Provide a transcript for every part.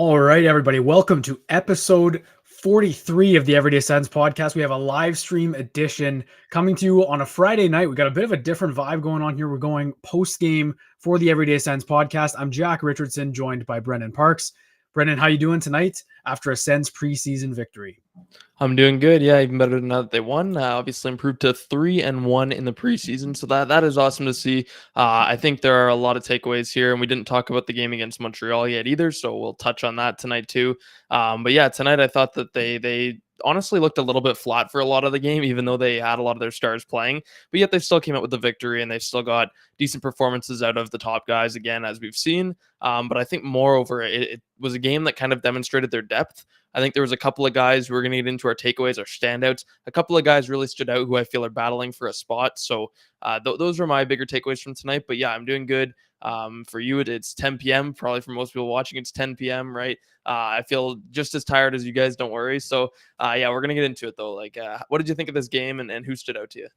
All right, everybody. Welcome to episode 43 of the Everyday Sens podcast. We have a live stream edition coming to you on a Friday night. We got a bit of a different vibe going on here. We're going post game for the Everyday Sens podcast. I'm Jack Richardson, joined by Brennan Parks. Brennan, how you doing tonight after a Sens preseason victory? I'm doing good. Yeah, even better now that they won. Obviously improved to 3-1 in the preseason. So that is awesome to see. I think there are a lot of takeaways here, and we didn't talk about the game against Montreal yet either. So we'll touch on that tonight too. But yeah, tonight I thought that they honestly looked a little bit flat for a lot of the game, even though they had a lot of their stars playing. But yet they still came out with the victory, and they still got decent performances out of the top guys again, as we've seen. But I think moreover, it was a game that kind of demonstrated their depth. I think there was a couple of guys who are going to get into our takeaways, our standouts. A couple of guys really stood out who I feel are battling for a spot. So those were my bigger takeaways from tonight. But yeah, I'm doing good. For you, it's 10 p.m. Probably for most people watching, it's 10 p.m., right? I feel just as tired as you guys, don't worry. So yeah, we're going to get into it though. What did you think of this game and who stood out to you?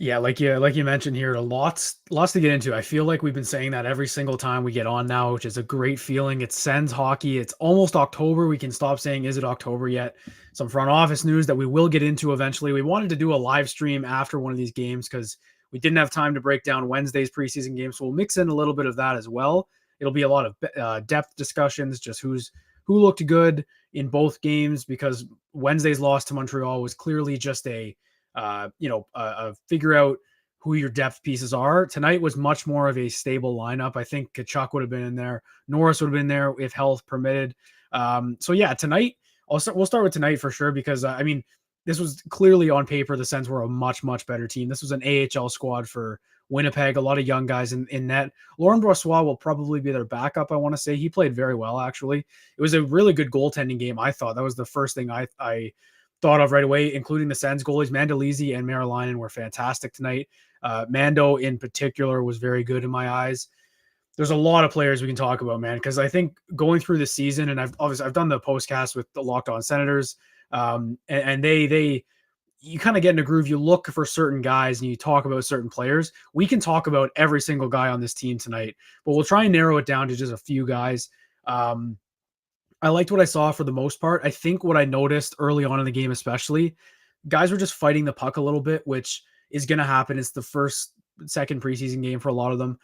Yeah, like you mentioned here, lots to get into. I feel like we've been saying that every single time we get on now, which is a great feeling. It's Sens hockey. It's almost October. We can stop saying, is it October yet? Some front office news that we will get into eventually. We wanted to do a live stream after one of these games because we didn't have time to break down Wednesday's preseason game. So we'll mix in a little bit of that as well. It'll be a lot of depth discussions, just who looked good in both games, because Wednesday's loss to Montreal was clearly just figure out who your depth pieces are. Tonight was much more of a stable lineup. I think Kachuk would have been in there. Norris would have been there if health permitted. So yeah, tonight we'll start with tonight for sure, because this was clearly on paper the Sens were a much better team. This was an AHL squad for Winnipeg. A lot of young guys in net. Laurent Brossoit will probably be their backup. I want to say he played very well. Actually, it was a really good goaltending game. I thought that was the first thing I thought of right away, including the Sens goalies. Mandolisi and Marilainen were fantastic tonight. Mando in particular was very good in my eyes. There's a lot of players we can talk about, man, because I think going through the season, and I've done the postcast with the Locked On Senators, and they you kind of get in a groove. You look for certain guys and you talk about certain players. We can talk about every single guy on this team tonight, but we'll try and narrow it down to just a few guys. I liked what I saw for the most part. I think what I noticed early on in the game, especially, guys were just fighting the puck a little bit, which is going to happen. It's the second preseason game for a lot of them.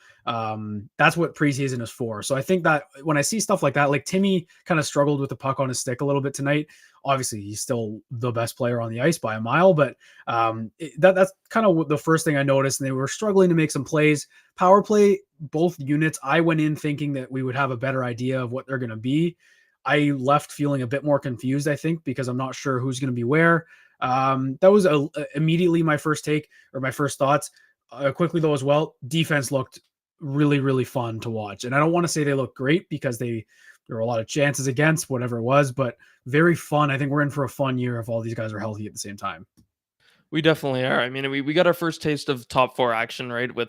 That's what preseason is for. So I think that when I see stuff like that, like Timmy kind of struggled with the puck on his stick a little bit tonight. Obviously, he's still the best player on the ice by a mile, but that's kind of the first thing I noticed. And they were struggling to make some plays. Power play, both units, I went in thinking that we would have a better idea of what they're going to be. I left feeling a bit more confused, I think, because I'm not sure who's going to be where. That was immediately my first take, or my first thoughts. Quickly though as well, defense looked really fun to watch. And I don't want to say they look great, because there were a lot of chances against whatever it was, but very fun. I think we're in for a fun year if all these guys are healthy at the same time. We definitely are. I mean, we got our first taste of top four action, right? With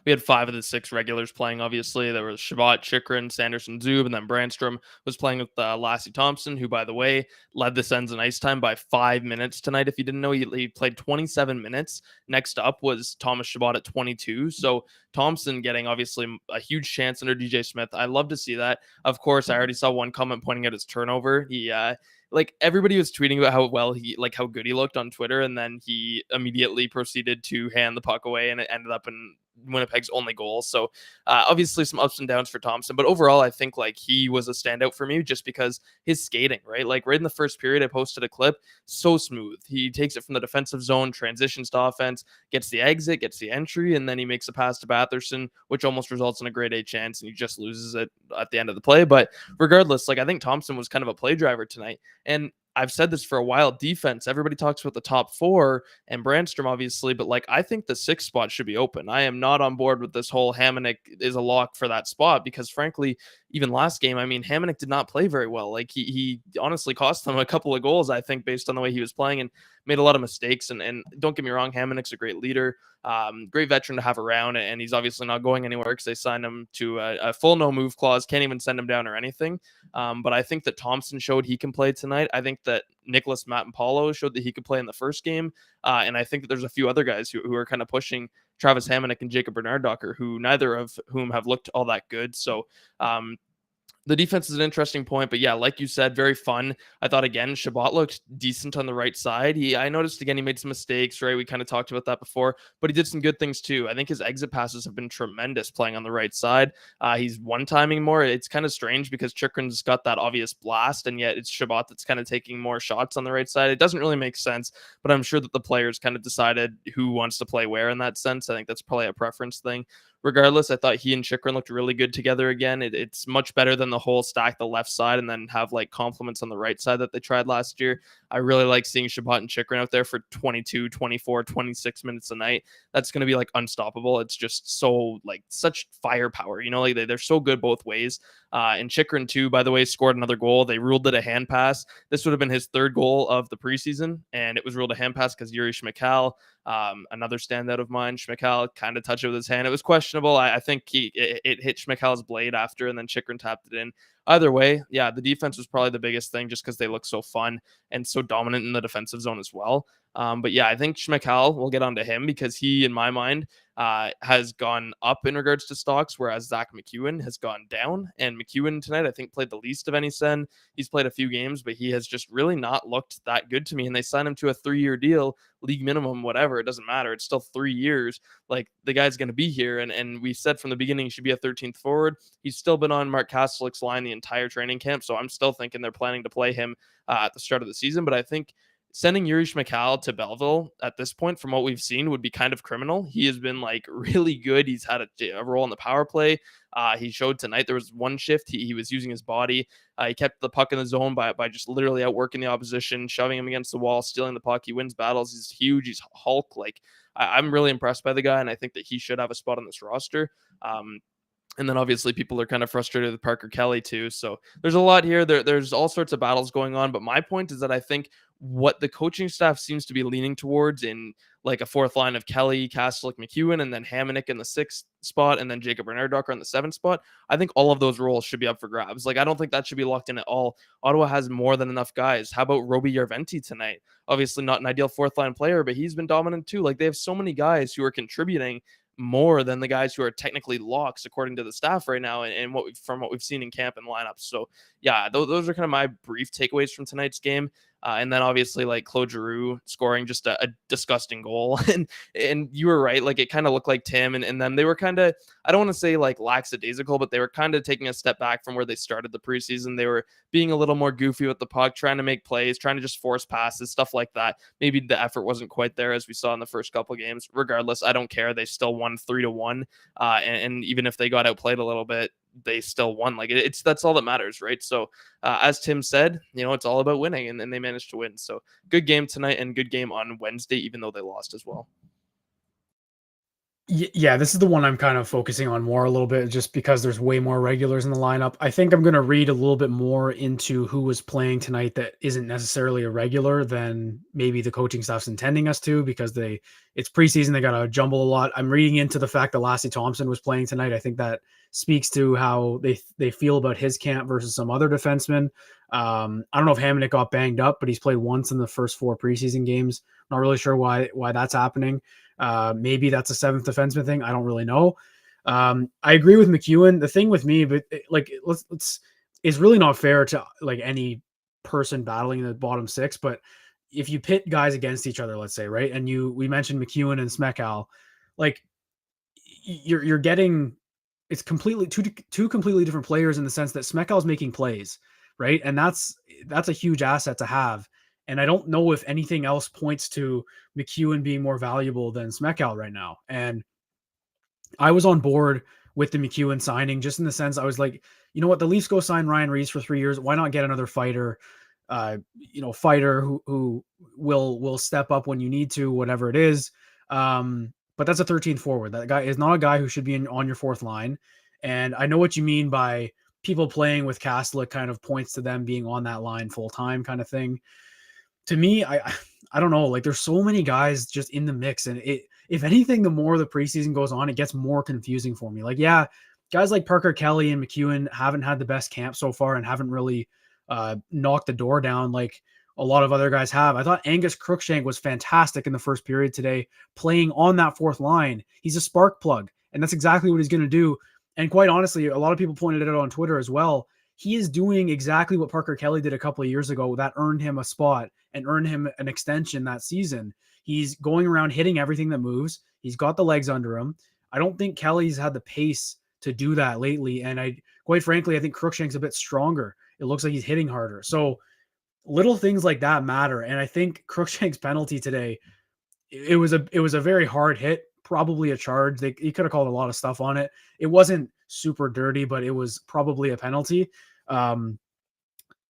we had 5 of the 6 regulars playing. Obviously, there was Shabbat, Chikrin, Sanderson, Zub, and then Brandstrom was playing with Lassie Thompson, who, by the way, led the Sens in ice time by 5 minutes tonight. If you didn't know, he played 27 minutes. Next up was Thomas Shabbat at 22. So Thompson getting obviously a huge chance under DJ Smith. I love to see that. Of course, I already saw one comment pointing out his turnover. He everybody was tweeting about how good he looked on Twitter, and then he immediately proceeded to hand the puck away, and it ended up in Winnipeg's only goal. So obviously some ups and downs for Thompson, but overall I think he was a standout for me just because his skating, right? Right in the first period, I posted a clip, so smooth. He takes it from the defensive zone, transitions to offense, gets the exit, gets the entry, and then he makes a pass to Batherson, which almost results in a grade A chance, and he just loses it at the end of the play. But regardless, I think Thompson was kind of a play driver tonight. And I've said this for a while, defense, everybody talks about the top 4 and Brandstrom, obviously, but I think the 6th spot should be open. I am not on board with this whole Hamonic is a lock for that spot, because frankly, even last game, Hamonic did not play very well. He honestly cost them a couple of goals, I think, based on the way he was playing, and made a lot of mistakes. And don't get me wrong, Hamonic's a great leader, great veteran to have around, and he's obviously not going anywhere because they signed him to a full no move clause, can't even send him down or anything. But I think that Thompson showed he can play tonight. I think that Nicholas Matt showed that he could play in the first game. And I think that there's a few other guys who are kind of pushing Travis Hamonic and Jacob Bernard-Docker, who neither of whom have looked all that good. So The defense is an interesting point, but yeah, like you said, very fun. I thought again, Shabbat looked decent on the right side. I noticed again he made some mistakes, right? We kind of talked about that before, but he did some good things too. I think his exit passes have been tremendous playing on the right side. He's one timing more. It's kind of strange because Chikrin's got that obvious blast, and yet it's Shabbat that's kind of taking more shots on the right side. It doesn't really make sense, but I'm sure that the players kind of decided who wants to play where in that sense. I think that's probably a preference thing. Regardless, I thought he and Chikrin looked really good together again. It's much better than the whole stack the left side and then have like compliments on the right side that they tried last year. I really like seeing Shabbat and Chikrin out there for 22, 24, 26 minutes a night. That's going to be like unstoppable. It's just so like such firepower, like they're so good both ways. And Chikrin too, by the way, scored another goal. They ruled it a hand pass. This would have been his third goal of the preseason, and it was ruled a hand pass because Yuri Shmyhal, another standout of mine, Shmyhal kind of touched it with his hand. It was questionable. I think it hit Shmyhal's blade after, and then Chikrin tapped it in. Either way, yeah, the defense was probably the biggest thing just because they look so fun and so dominant in the defensive zone as well. But yeah, I think Shmyhal, we'll get onto him because he, in my mind, has gone up in regards to stocks, whereas Zach McEwen has gone down. And McEwen tonight, I think, played the least of any Sen. He's played a few games, but he has just really not looked that good to me. And they signed him to a 3-year deal, league minimum, whatever. It doesn't matter. It's still 3 years. Like, the guy's going to be here. And we said from the beginning he should be a 13th forward. He's still been on Mark Kastelik's line the entire training camp. So I'm still thinking they're planning to play him at the start of the season. But I think sending Yuri Shmyhal to Belleville at this point, from what we've seen, would be kind of criminal. He has been like really good. He's had a role in the power play. He showed tonight there was one shift. He was using his body. He kept the puck in the zone by just literally outworking the opposition, shoving him against the wall, stealing the puck. He wins battles. He's huge. He's Hulk. Like, I'm really impressed by the guy, and I think that he should have a spot on this roster. And then obviously people are kind of frustrated with Parker Kelly too. So there's a lot here. There's all sorts of battles going on. But my point is that I think what the coaching staff seems to be leaning towards in like a fourth line of Kelly, Kastelik, McEwen, and then Hamonic in the 6th spot, and then Jacob Bernard-Docker in the 7th spot. I think all of those roles should be up for grabs. Like, I don't think that should be locked in at all. Ottawa has more than enough guys. How about Roby Yarventi tonight? Obviously not an ideal fourth line player, but he's been dominant too. Like, they have so many guys who are contributing more than the guys who are technically locks according to the staff right now, and from what we've seen in camp and lineups. So yeah, those are kind of my brief takeaways from tonight's game. And then obviously like Claude Giroux scoring just a disgusting goal. and you were right. Like, it kind of looked like Tim and then they were kind of, I don't want to say like lackadaisical, but they were kind of taking a step back from where they started the preseason. They were being a little more goofy with the puck, trying to make plays, trying to just force passes, stuff like that. Maybe the effort wasn't quite there as we saw in the first couple games. Regardless, I don't care. They still won 3-1. And even if they got outplayed a little bit, they still won. Like, that's all that matters, right? So as Tim said, it's all about winning, and they managed to win. So good game tonight and good game on Wednesday, even though they lost as well. Yeah, this is the one I'm kind of focusing on more a little bit, just because there's way more regulars in the lineup. I think I'm going to read a little bit more into who was playing tonight that isn't necessarily a regular than maybe the coaching staff's intending us to, because it's preseason. They got to jumble a lot. I'm reading into the fact that Lassie Thompson was playing tonight. I think that speaks to how they feel about his camp versus some other defensemen. I don't know if Hamonic got banged up, but he's played once in the first 4 preseason games. Not really sure why that's happening. Maybe that's a 7th defenseman thing. I don't really know. I agree with McEwen. The thing with me, but it's really not fair to like any person battling in the bottom 6. But if you pit guys against each other, let's say, right, and we mentioned McEwen and Shmyhal, like you're getting, it's completely two completely different players in the sense that Shmyhal's making plays, right, and that's a huge asset to have. And I don't know if anything else points to McEwen being more valuable than Shmyhal right now. And I was on board with the McEwen signing, just in the sense I was like, you know what, the Leafs go sign Ryan Reeves for 3 years. Why not get another fighter, fighter who will step up when you need to, whatever it is. But that's a 13th forward. That guy is not a guy who should be on your 4th line. And I know what you mean by people playing with Kastelik kind of points to them being on that line full time kind of thing. To me, I don't know. Like, there's so many guys just in the mix, and if anything, the more the preseason goes on, it gets more confusing for me. Like, yeah, guys like Parker Kelly and McEwen haven't had the best camp so far and haven't really knocked the door down like a lot of other guys have. I thought Angus Crookshank was fantastic in the first period today, playing on that 4th line. He's a spark plug, and that's exactly what he's going to do. And quite honestly, a lot of people pointed it out on Twitter as well. he is doing exactly what Parker Kelly did a couple of years ago that earned him a spot and earned him an extension that season. He's going around hitting everything that moves. He's got the legs under him. I don't think Kelly's had the pace to do that lately. And quite frankly, I think Cruikshank's a bit stronger. It looks like he's hitting harder. So little things like that matter. And I think Cruikshank's penalty today, it was a very hard hit, probably a charge. He could have called a lot of stuff on it. It wasn't super dirty, but it was probably a penalty.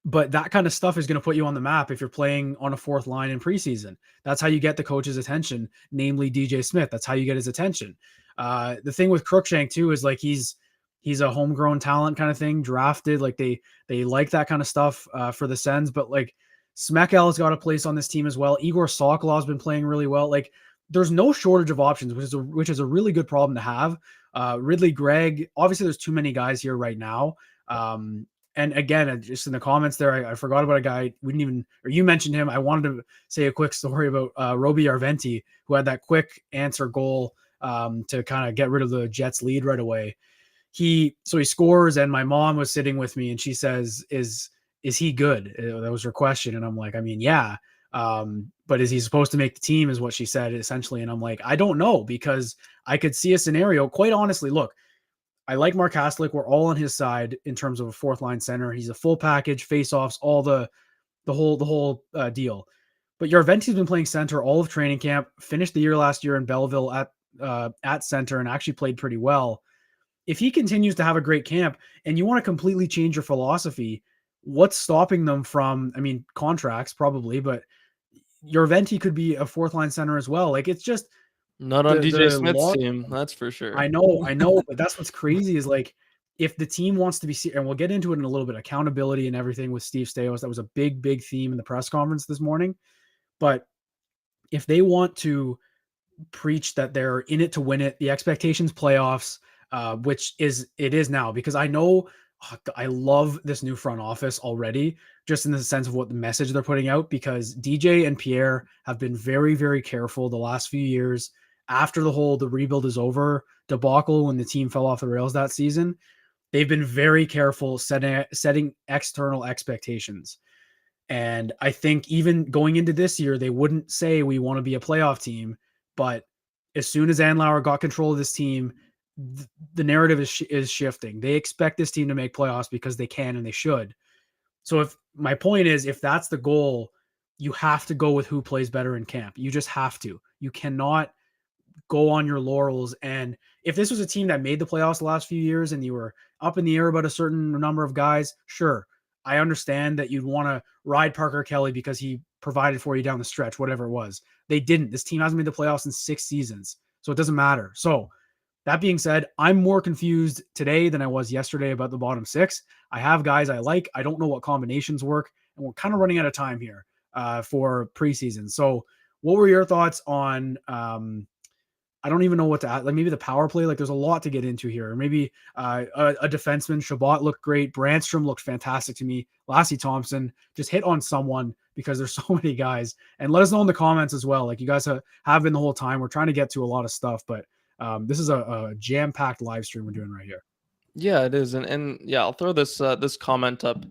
But that kind of stuff is going to put you on the map if you're playing on a fourth line in preseason. That's how you get the coach's attention, namely DJ Smith. That's how you get his attention. The thing with Cruikshank too is like he's a homegrown talent kind of thing, drafted. Like they like that kind of stuff for the Sens. But like Smekel's got a place on this team as well. Igor Sokolov's been playing really well. Like there's no shortage of options, which is a really good problem to have. Ridley Gregg, obviously there's too many guys here right now. And again, just in the comments there, I forgot about a guy you mentioned him. I wanted to say a quick story about Roby Arventi, who had that quick answer goal to kind of get rid of the Jets lead right away. He scores, and my mom was sitting with me and she says, is he good? That was her question. And I'm like, I mean, yeah. But is he supposed to make the team is what she said essentially. And I'm like, I don't know, because I could see a scenario, quite honestly. Look, I like Mark Haslick. We're all on his side in terms of a fourth line center. He's a full package, face-offs, all the whole deal. But Yarventi's been playing center all of training camp, finished the year last year in Belleville at center, and actually played pretty well. If he continues to have a great camp and you want to completely change your philosophy, what's stopping them from, I mean, contracts probably, but Yarventi could be a fourth line center as well. Like it's just, Not on DJ Smith's team, that's for sure. I know, but that's what's crazy is like if the team wants to be, and we'll get into it in a little bit, accountability and everything with Steve Staios. That was a big theme in the press conference this morning. But if they want to preach that they're in it to win it, the expectations playoffs, which it is now, because I know I love this new front office already, just in the sense of what the message they're putting out, because DJ and Pierre have been very, very careful the last few years after the rebuild is over debacle when the team fell off the rails that season. They've been very careful setting external expectations. And I think even going into this year, they wouldn't say we want to be a playoff team, but as soon as Andlauer got control of this team, the narrative is shifting. They expect this team to make playoffs because they can and they should. So if my point is, if that's the goal, you have to go with who plays better in camp. You just have to. You cannot go on your laurels. And if this was a team that made the playoffs the last few years and you were up in the air about a certain number of guys, sure, I understand that you'd want to ride Parker Kelly because he provided for you down the stretch, whatever it was. They didn't. This team hasn't made the playoffs in 6 seasons, so it doesn't matter. So that being said, I'm more confused today than I was yesterday about the bottom 6. I have guys I like. I don't know what combinations work, and we're kind of running out of time here for preseason. So what were your thoughts on I don't even know what to add. Like maybe the power play, like there's a lot to get into here. Or maybe a defenseman, Shabbat looked great. Brandstrom looked fantastic to me. Lassie Thompson just hit on someone because there's so many guys. And let us know in the comments as well. Like you guys have been the whole time. We're trying to get to a lot of stuff, but this is a jam-packed live stream we're doing right here. Yeah, it is. And yeah, I'll throw this comment up.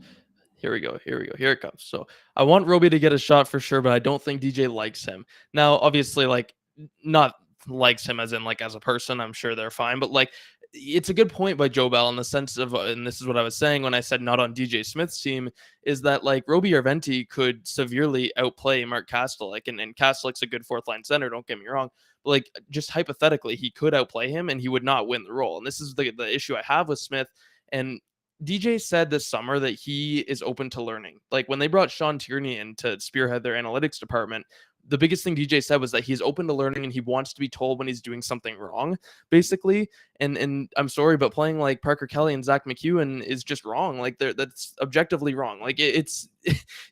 Here we go. Here it comes. So I want Roby to get a shot for sure, but I don't think DJ likes him. Now, obviously, like not likes him as in like as a person. I'm sure they're fine, but like it's a good point by Joe Bell in the sense of, and this is what I was saying when I said not on DJ Smith's team, is that like Roby Arventi could severely outplay Mark Kastelik, and Kastelik's a good fourth line center. Don't get me wrong. But like just hypothetically, he could outplay him and he would not win the role. And this is the issue I have with Smith. And DJ said this summer that he is open to learning. Like when they brought Sean Tierney in to spearhead their analytics department, the biggest thing DJ said was that he's open to learning and he wants to be told when he's doing something wrong, basically. And I'm sorry, but playing like Parker Kelly and Zach McEwen is just wrong. Like that's objectively wrong. Like it's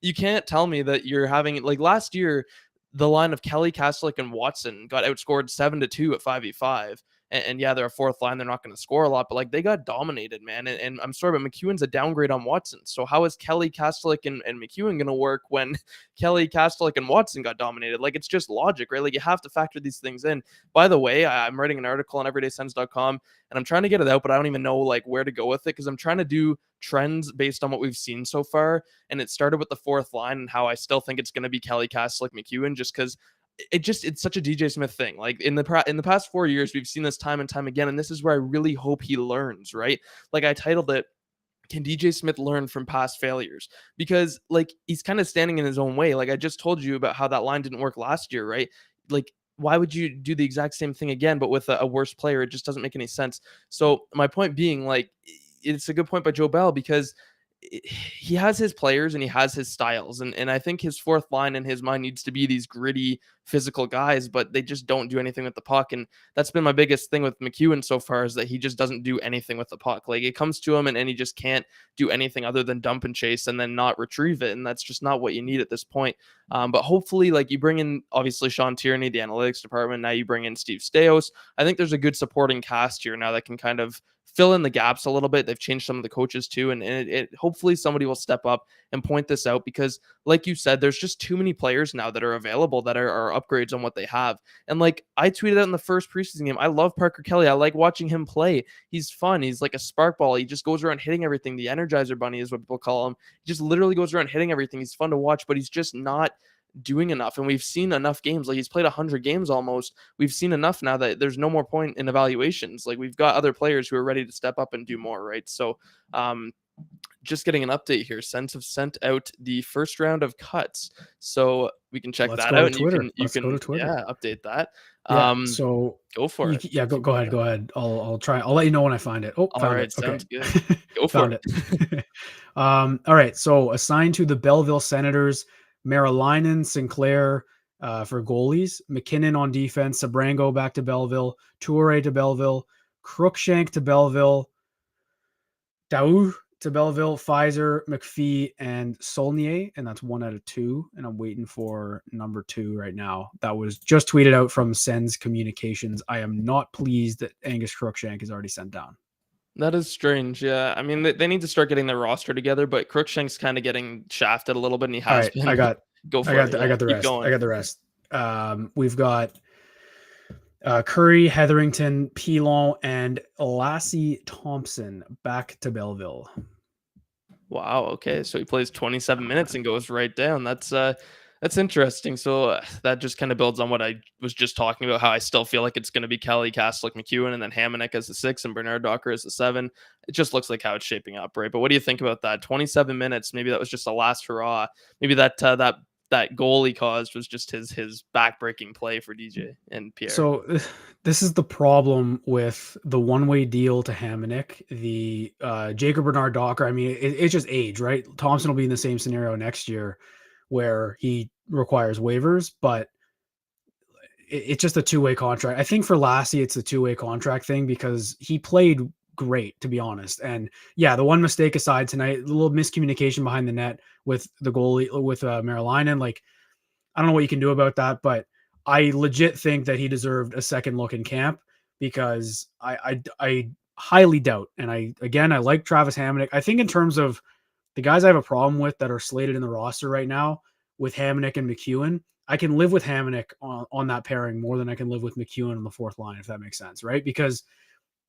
you can't tell me that you're having like last year, the line of Kelly, Kastelik, and Watson got outscored 7-2 at 5v5. And yeah, they're a fourth line. They're not going to score a lot, but like they got dominated, man. And I'm sorry, but McEwen's a downgrade on Watson. So how is Kelly, Kastelik, and McEwen going to work when Kelly, Kastelik, and Watson got dominated? Like, it's just logic, right? Like, you have to factor these things in. By the way, I'm writing an article on everydaysens.com, and I'm trying to get it out, but I don't even know like where to go with it, because I'm trying to do trends based on what we've seen so far. And it started with the fourth line and how I still think it's going to be Kelly, Kastelik, McEwen, just because it's such a DJ Smith thing. Like in the past 4 years, we've seen this time and time again, and this is where I really hope he learns, right? Like I titled it, "Can DJ Smith learn from past failures?" Because like he's kind of standing in his own way. Like I just told you about how that line didn't work last year, right? Like why would you do the exact same thing again, but with a worse player? It just doesn't make any sense. So my point being, like, it's a good point by Joe Bell, because he has his players and he has his styles. And I think his fourth line in his mind needs to be these gritty physical guys, but they just don't do anything with the puck. And that's been my biggest thing with McEwen so far, is that he just doesn't do anything with the puck. Like it comes to him and he just can't do anything other than dump and chase and then not retrieve it. And that's just not what you need at this point. But hopefully, like, you bring in obviously Sean Tierney, the analytics department. Now you bring in Steve Staios. I think there's a good supporting cast here now that can kind of fill in the gaps a little bit. They've changed some of the coaches too. And it hopefully somebody will step up and point this out, because like you said, there's just too many players now that are available that are upgrades on what they have. And like I tweeted out in the first preseason game, I love Parker Kelly. I like watching him play. He's fun. He's like a spark ball. He just goes around hitting everything. The Energizer Bunny is what people call him. He just literally goes around hitting everything. He's fun to watch, but he's just not doing enough. And we've seen enough games. Like he's played 100 games almost. We've seen enough now that there's no more point in evaluations. Like we've got other players who are ready to step up and do more, right? So just getting an update here. Sens have sent out the first round of cuts, so we can check that out. And you can go to Twitter. Yeah, update that. So go for it. Yeah, go ahead. I'll try. I'll let you know when I find it. Oh, all right, sounds good. Go for it. All right. So assigned to the Belleville Senators, Marilainen, Sinclair for goalies, McKinnon on defense, Sabrango back to Belleville, Toure to Belleville, Cruikshank to Belleville, Daou to Belleville, Pfizer, McPhee, and Saulnier, and that's 1 out of 2. And I'm waiting for number 2 right now. That was just tweeted out from Sens Communications. I am not pleased that Angus Cruikshank is already sent down. That is strange. Yeah, I mean they need to start getting their roster together, but Cruikshank's kind of getting shafted a little bit, and he has been. I got the rest. We've got Curry, Hetherington, Pilon, and Lassie Thompson back to Belleville. Wow. Okay, so he plays 27 minutes and goes right down. That's interesting. So that just kind of builds on what I was just talking about, how I still feel like it's going to be Kelly, Kastelik, McEwen, and then Hamonic as the 6 and Bernard Docker as the 7. It just looks like how it's shaping up, right? But what do you think about that? 27 minutes. Maybe that was just a last hurrah. Maybe that goal he caused was just his back-breaking play for DJ and Pierre. So this is the problem with the one-way deal to Hamonic, the Jacob Bernard Docker. I mean, it's just age, right? Thompson will be in the same scenario next year where he requires waivers, but it's just a two-way contract. I think for Lassie, it's a two-way contract thing because he played great, to be honest. And yeah, the one mistake aside tonight, a little miscommunication behind the net with the goalie, with Marilainen. Like, I don't know what you can do about that, but I legit think that he deserved a second look in camp, because I highly doubt. And I like Travis Hamonic. I think in terms of the guys I have a problem with that are slated in the roster right now with Hamonic and McEwen, I can live with Hamonic on that pairing more than I can live with McEwen on the fourth line, if that makes sense, right? Because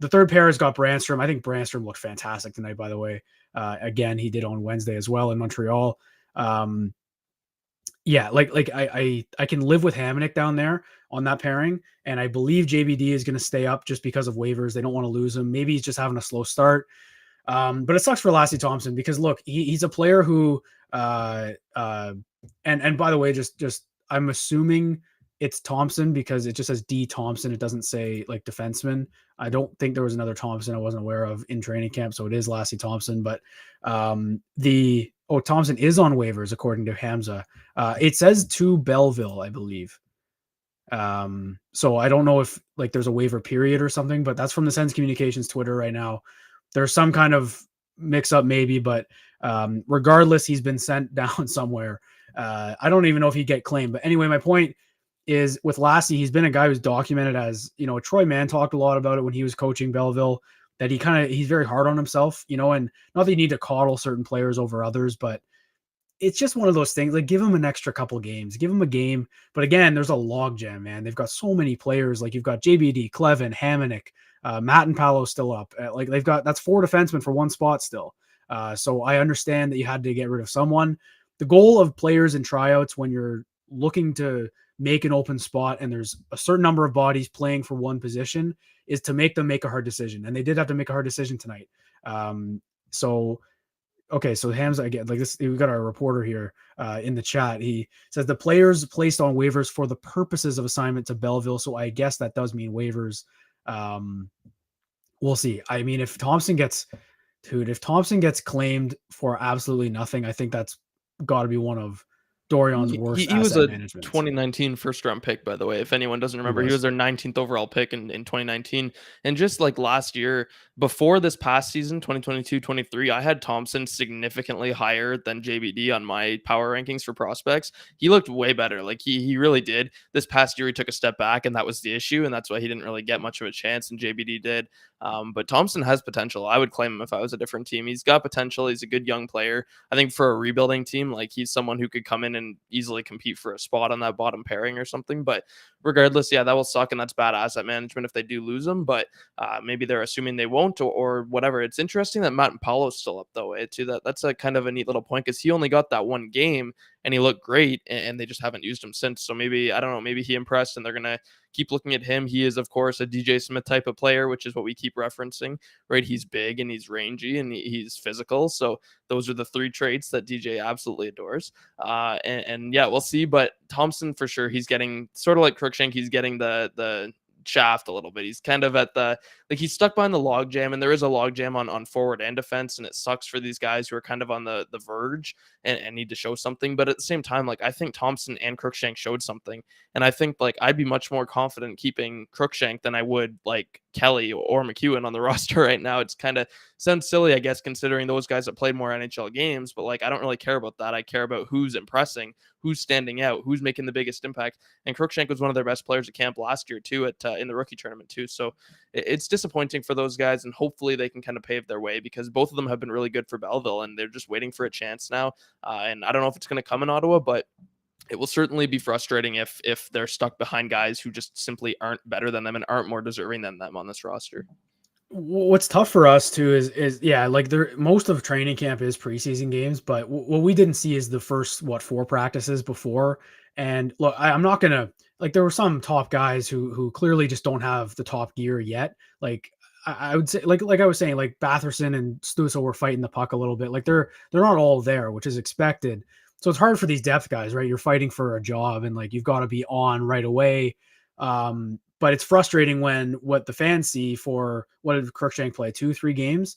the third pair has got Brandstrom. I think Brandstrom looked fantastic tonight, by the way. Again, he did on Wednesday as well in Montreal. Yeah, I can live with Hamonic down there on that pairing, and I believe JBD is going to stay up just because of waivers. They don't want to lose him. Maybe he's just having a slow start. But it sucks for Lassie Thompson because look, he's a player who and by the way, just I'm assuming it's Thompson because it just says D Thompson. It doesn't say like defenseman. I don't think there was another Thompson I wasn't aware of in training camp, so it is Lassie Thompson. But Thompson is on waivers according to Hamza. It says to Belleville, I believe. So I don't know if like there's a waiver period or something, but that's from the Sens Communications Twitter right now. There's some kind of mix up maybe, but regardless, he's been sent down somewhere. I don't even know if he'd get claimed. But anyway, my point is with Lassie, he's been a guy who's documented as, Troy Mann talked a lot about it when he was coaching Belleville, that he's very hard on himself, and not that you need to coddle certain players over others, but it's just one of those things. Like, give him an extra couple games, give him a game. But again, there's a logjam, man. They've got so many players. Like, you've got JBD, Clevin, Hamonic, Matt and Palo still up. Like, that's 4 defensemen for 1 spot still. So I understand that you had to get rid of someone. The goal of players in tryouts when you're looking to make an open spot and there's a certain number of bodies playing for one position is to make them make a hard decision. And they did have to make a hard decision tonight. Okay, so Hams, again, like this, we got our reporter here in the chat. He says the players placed on waivers for the purposes of assignment to Belleville. So I guess that does mean waivers. We'll see. I mean, if Thompson gets claimed for absolutely nothing, I think that's got to be one of Dorian's worst he was asset a management. 2019 first round pick, by the way. If anyone doesn't remember, he was their 19th overall pick in 2019. And just like last year, before this past season, 2022-23, I had Thompson significantly higher than JBD on my power rankings for prospects. He looked way better. Like he really did. This past year, he took a step back, and that was the issue. And that's why he didn't really get much of a chance, and JBD did. But Thompson has potential. I would claim him if I was a different team. He's got potential. He's a good young player. I think for a rebuilding team, like he's someone who could come in and easily compete for a spot on that bottom pairing or something. But regardless, yeah, that will suck, and that's bad asset management if they do lose him. But maybe they're assuming they won't, or whatever. It's interesting that Matt and Paulo's still up though. That's a kind of a neat little point because he only got that one game and he looked great, and they just haven't used him since. So maybe, I don't know, maybe he impressed and they're gonna keep looking at him. He is, of course, a DJ Smith type of player, which is what we keep referencing, right? He's big and he's rangy and he's physical. So those are the 3 traits that DJ absolutely adores. And yeah, we'll see. But Thompson, for sure, he's getting sort of like Crookshank. He's getting the shaft a little bit. He's kind of at the, like, he's stuck behind the log jam, and there is a log jam on forward and defense, and it sucks for these guys who are kind of on the verge and need to show something. But at the same time, like, I think Thompson and Crookshank showed something, and I think like I'd be much more confident keeping Crookshank than I would like Kelly or McEwen on the roster right now. It's kind of sounds silly, I guess, considering those guys that played more NHL games, but like I don't really care about that. I care about who's impressing, who's standing out, who's making the biggest impact. And Crookshank was one of their best players at camp last year too, at in the rookie tournament too. So it's disappointing for those guys, and hopefully they can kind of pave their way because both of them have been really good for Belleville, and they're just waiting for a chance now. And I don't know if it's going to come in Ottawa, but it will certainly be frustrating if they're stuck behind guys who just simply aren't better than them and aren't more deserving than them on this roster. What's tough for us too is yeah, like most of training camp is preseason games, but what we didn't see is the first 4 practices before. And look, I'm not gonna, like, there were some top guys who clearly just don't have the top gear yet. Like I would say, like I was saying, like Batherson and Stuso were fighting the puck a little bit. Like they're not all there, which is expected. So it's hard for these depth guys, right? You're fighting for a job, and like you've got to be on right away. But it's frustrating when what the fans see for what did Crookshank play 2-3 games,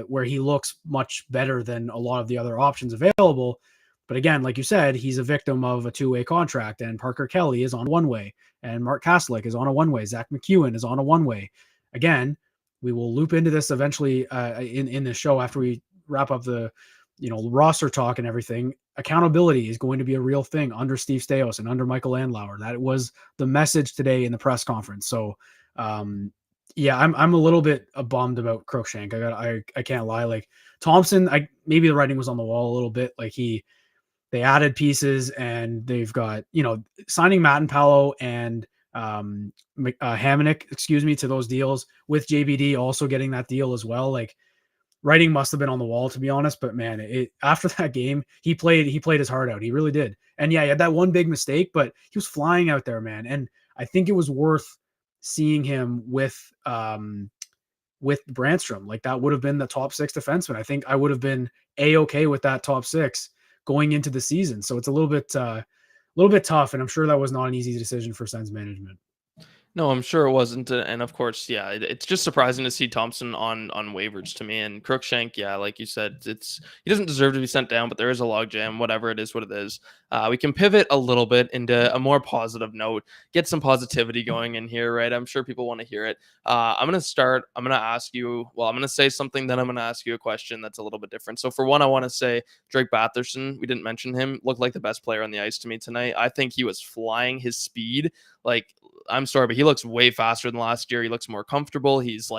where he looks much better than a lot of the other options available. But again, like you said, he's a victim of a 2-way contract, and Parker Kelly is on 1-way, and Mark Kastelic is on a 1-way. Zach McEwen is on a 1-way. Again, we will loop into this eventually in the show after we wrap up the roster talk and everything. Accountability is going to be a real thing under Steve Staios and under Michael Landlauer. That was the message today in the press conference. So, yeah, I'm a little bit bummed about Crookshank. I can't lie. Like Thompson, maybe the writing was on the wall a little bit. Like they added pieces, and they've got signing Matt and Palo and Hamonic, to those deals, with JBD also getting that deal as well. Like, writing must have been on the wall, to be honest. But man, after that game, he played his heart out. He really did. And yeah, he had that one big mistake, but he was flying out there, man. And I think it was worth seeing him with Brandstrom. Like, that would have been the top 6 defenseman. I think I would have been A-okay with that top 6 going into the season. So it's a little bit tough, and I'm sure that was not an easy decision for Sens management. No, I'm sure it wasn't, and of course, yeah, it's just surprising to see Thompson on waivers to me. And Crookshank, yeah, like you said, he doesn't deserve to be sent down, but there is a logjam. Whatever it is, what it is. We can pivot a little bit into a more positive note, get some positivity going in here, right? I'm sure people want to hear it. I'm gonna start. I'm gonna ask you. Well, I'm gonna say something, then I'm gonna ask you a question that's a little bit different. So for one, I want to say Drake Batherson. We didn't mention him. Looked like the best player on the ice to me tonight. I think he was flying. His speed, like, I'm sorry, but he looks way faster than last year. He looks more comfortable. He's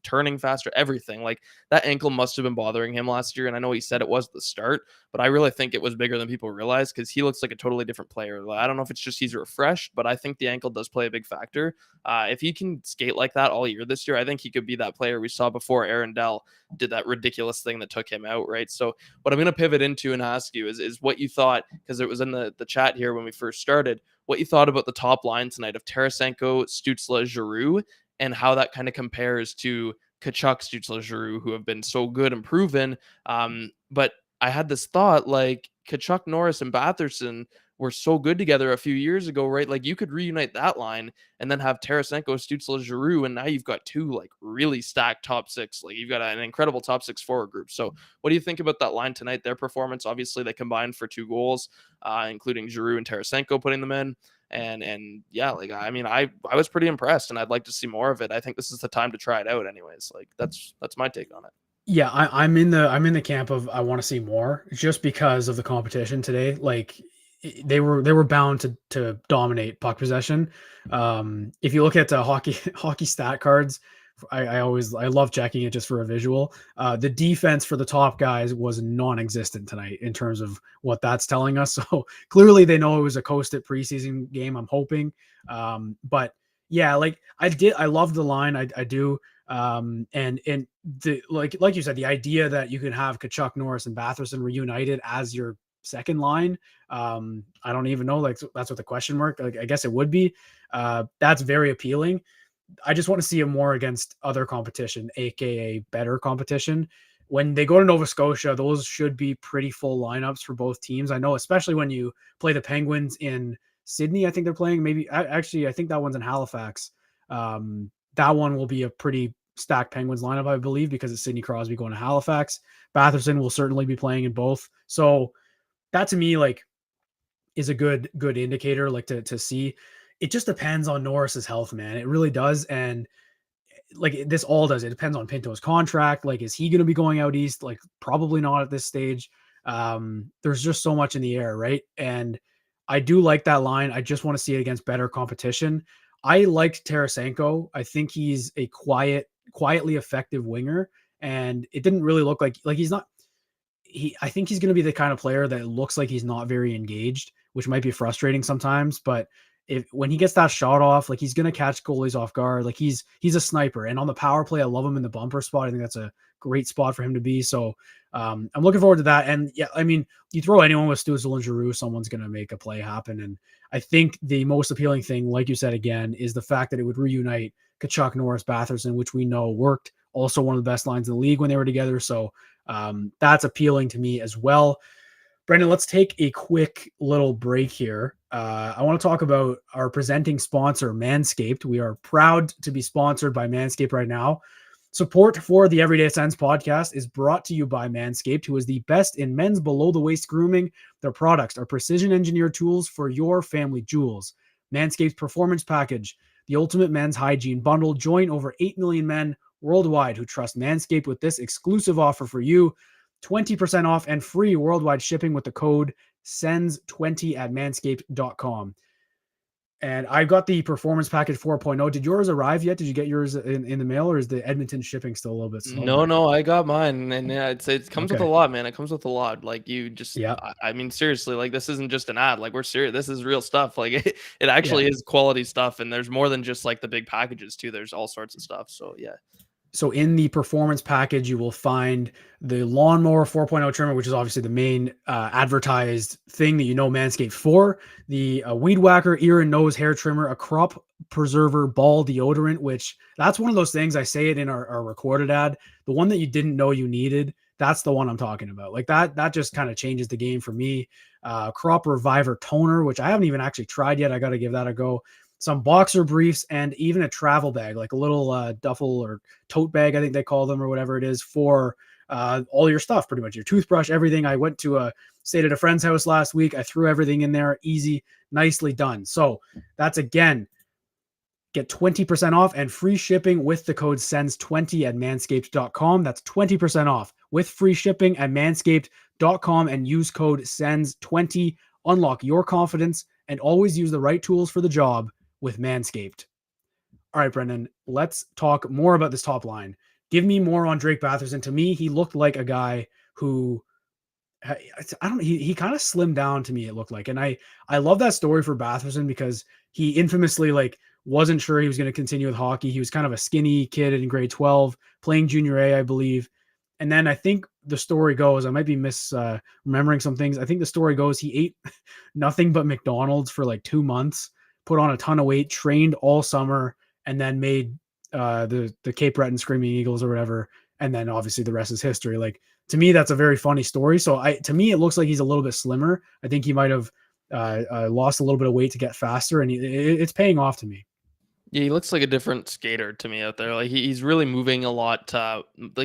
turning faster, everything. Like, that ankle must have been bothering him last year. And I know he said it was at the start, but I really think it was bigger than people realize because he looks like a totally different player. I don't know if it's just he's refreshed, but I think the ankle does play a big factor. If he can skate like that all year this year, I think he could be that player we saw before Aaron Dell did that ridiculous thing that took him out, right? So what I'm going to pivot into and ask you is what you thought, because it was in the chat here when we first started, what you thought about the top line tonight of Tarasenko, Stützle, Giroux, and how that kind of compares to Kachuk, Stützle, Giroux, who have been so good and proven. But I had this thought, like, Kachuk, Norris, and Batherson were so good together a few years ago, right? Like, you could reunite that line and then have Tarasenko, Stützle, Giroux, and now you've got two like really stacked top six. Like, you've got an incredible top six forward group. So what do you think about that line tonight? Their performance, obviously, they combined for 2 goals, including Giroux and Tarasenko putting them in. And yeah, like, I mean, I was pretty impressed, and I'd like to see more of it. I think this is the time to try it out, anyways. Like, that's my take on it. Yeah, I'm in the camp of I want to see more just because of the competition today. Like, they were bound to dominate puck possession. If you look at the hockey stat cards, I love checking it just for a visual. The defense for the top guys was non-existent tonight in terms of what that's telling us. So clearly they know it was a coasted preseason game, I'm hoping. But yeah, like I love the line. I do. And the like you said, the idea that you can have Kachuk, Norris, and Batherson reunited as your second line. I don't even know. Like, that's what the question mark. Like, I guess it would be. That's very appealing. I just want to see him more against other competition, aka better competition. When they go to Nova Scotia, those should be pretty full lineups for both teams. I know, especially when you play the Penguins in Sydney. I think they're playing. Maybe actually, I think that one's in Halifax. That one will be a pretty stacked Penguins lineup, I believe, because it's Sidney Crosby going to Halifax. Batherson will certainly be playing in both. So that to me, like, is a good indicator, like, to see. It just depends on Norris's health, man. It really does. And like, this all does. It depends on Pinto's contract. Like, is he going to be going out east? Like, probably not at this stage. There's just so much in the air, right? And I do like that line. I just want to see it against better competition. I liked Tarasenko. I think he's a quietly effective winger, and it didn't really look like he's not. I think he's going to be the kind of player that looks like he's not very engaged, which might be frustrating sometimes. But when he gets that shot off, like, he's going to catch goalies off guard. Like, he's a sniper. And on the power play, I love him in the bumper spot. I think that's a great spot for him to be. So I'm looking forward to that. And yeah, I mean, you throw anyone with Stützle and Giroux, someone's going to make a play happen. And I think the most appealing thing, like you said again, is the fact that it would reunite Kachuk, Norris, Batherson, which we know worked. Also one of the best lines in the league when they were together. So that's appealing to me as well. Brendan, let's take a quick little break here. I want to talk about our presenting sponsor, Manscaped. We are proud to be sponsored by Manscaped right now. Support for the Everyday Sens podcast is brought to you by Manscaped, who is the best in men's below-the-waist grooming. Their products are precision-engineered tools for your family jewels. Manscaped's Performance Package, the ultimate men's hygiene bundle. Join over 8 million men worldwide who trust Manscaped with this exclusive offer for you. 20% off and free worldwide shipping with the code SENS20 at manscaped.com. And I've got the Performance Package 4.0. Did yours arrive yet? Did you get yours in the mail, or is the Edmonton shipping still a little bit slow? No, I got mine, and yeah, it comes with a lot, man. It comes with a lot. Like, you just, yeah. I mean, seriously, like, this isn't just an ad. Like, we're serious. This is real stuff. Like, it actually is quality stuff, and there's more than just like the big packages too. There's all sorts of stuff. So yeah. So in the Performance Package, you will find the Lawnmower 4.0 trimmer, which is obviously the main advertised thing that you know Manscaped for. The Weed Whacker ear and nose hair trimmer, a crop preserver ball deodorant, which that's one of those things, I say it in our recorded ad. The one that you didn't know you needed, that's the one I'm talking about. Like, that just kind of changes the game for me. Crop Reviver toner, which I haven't even actually tried yet. I got to give that a go. some boxer briefs, and even a travel bag, like a little duffel or tote bag, I think they call them, or whatever it is, for all your stuff, pretty much your toothbrush, everything. I stayed at a friend's house last week. I threw everything in there, easy, nicely done. So that's, again, get 20% off and free shipping with the code SENS20 at manscaped.com. That's 20% off with free shipping at manscaped.com and use code SENS20. Unlock your confidence and always use the right tools for the job with Manscaped. All right, Brendan, let's talk more about this top line. Give me more on Drake Batherson. To me, he looked like a guy who, he kind of slimmed down to me, it looked like. And I love that story for Batherson because he infamously wasn't sure he was going to continue with hockey. He was kind of a skinny kid in grade 12, playing junior A, I believe. And then I think the story goes, I might be remembering some things. I think the story goes, he ate nothing but McDonald's for 2 months, put on a ton of weight, trained all summer, and then made the Cape Breton Screaming Eagles or whatever. And then obviously the rest is history. To me, that's a very funny story. So to me, it looks like he's a little bit slimmer. I think he might have lost a little bit of weight to get faster, and it's paying off to me. Yeah, he looks like a different skater to me out there. He's really moving a lot.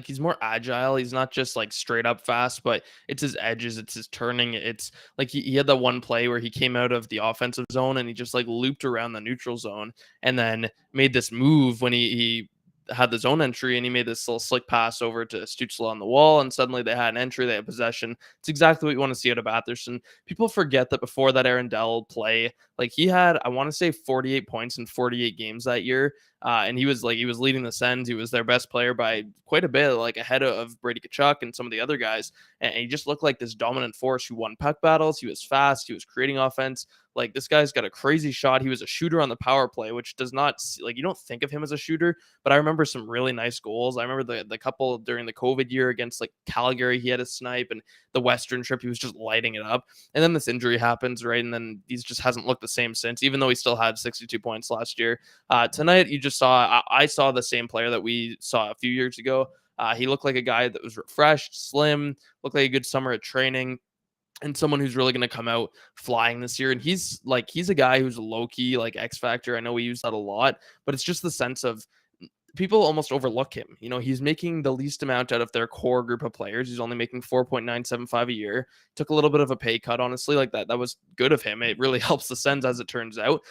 He's more agile. He's not just straight up fast, but it's his edges, it's his turning. It's he had that one play where he came out of the offensive zone and he just looped around the neutral zone and then made this move when he had the zone entry, and he made this little slick pass over to Stützle on the wall, and suddenly they had an entry, they had possession. It's exactly what you want to see out of Batherson. People forget that before that Arundel play, he had, I want to say, 48 points in 48 games that year. And he was leading the Sens. He was their best player by quite a bit, ahead of Brady Tkachuk and some of the other guys. And he just looked like this dominant force who won puck battles. He was fast. He was creating offense. This guy's got a crazy shot. He was a shooter on the power play, which does not you don't think of him as a shooter, but I remember some really nice goals. I remember the couple during the COVID year against Calgary, he had a snipe, and the Western trip, he was just lighting it up. And then this injury happens, right? And then he just hasn't looked the same since, even though he still had 62 points last year. Tonight, you just saw, I saw the same player that we saw a few years ago. He looked like a guy that was refreshed, slim, looked like a good summer at training, and someone who's really going to come out flying this year. And he's a guy who's low key, X factor. I know we use that a lot, but it's just the sense of people almost overlook him. He's making the least amount out of their core group of players. He's only making 4.975 a year. Took a little bit of a pay cut, honestly. That was good of him. It really helps the Sens, as it turns out.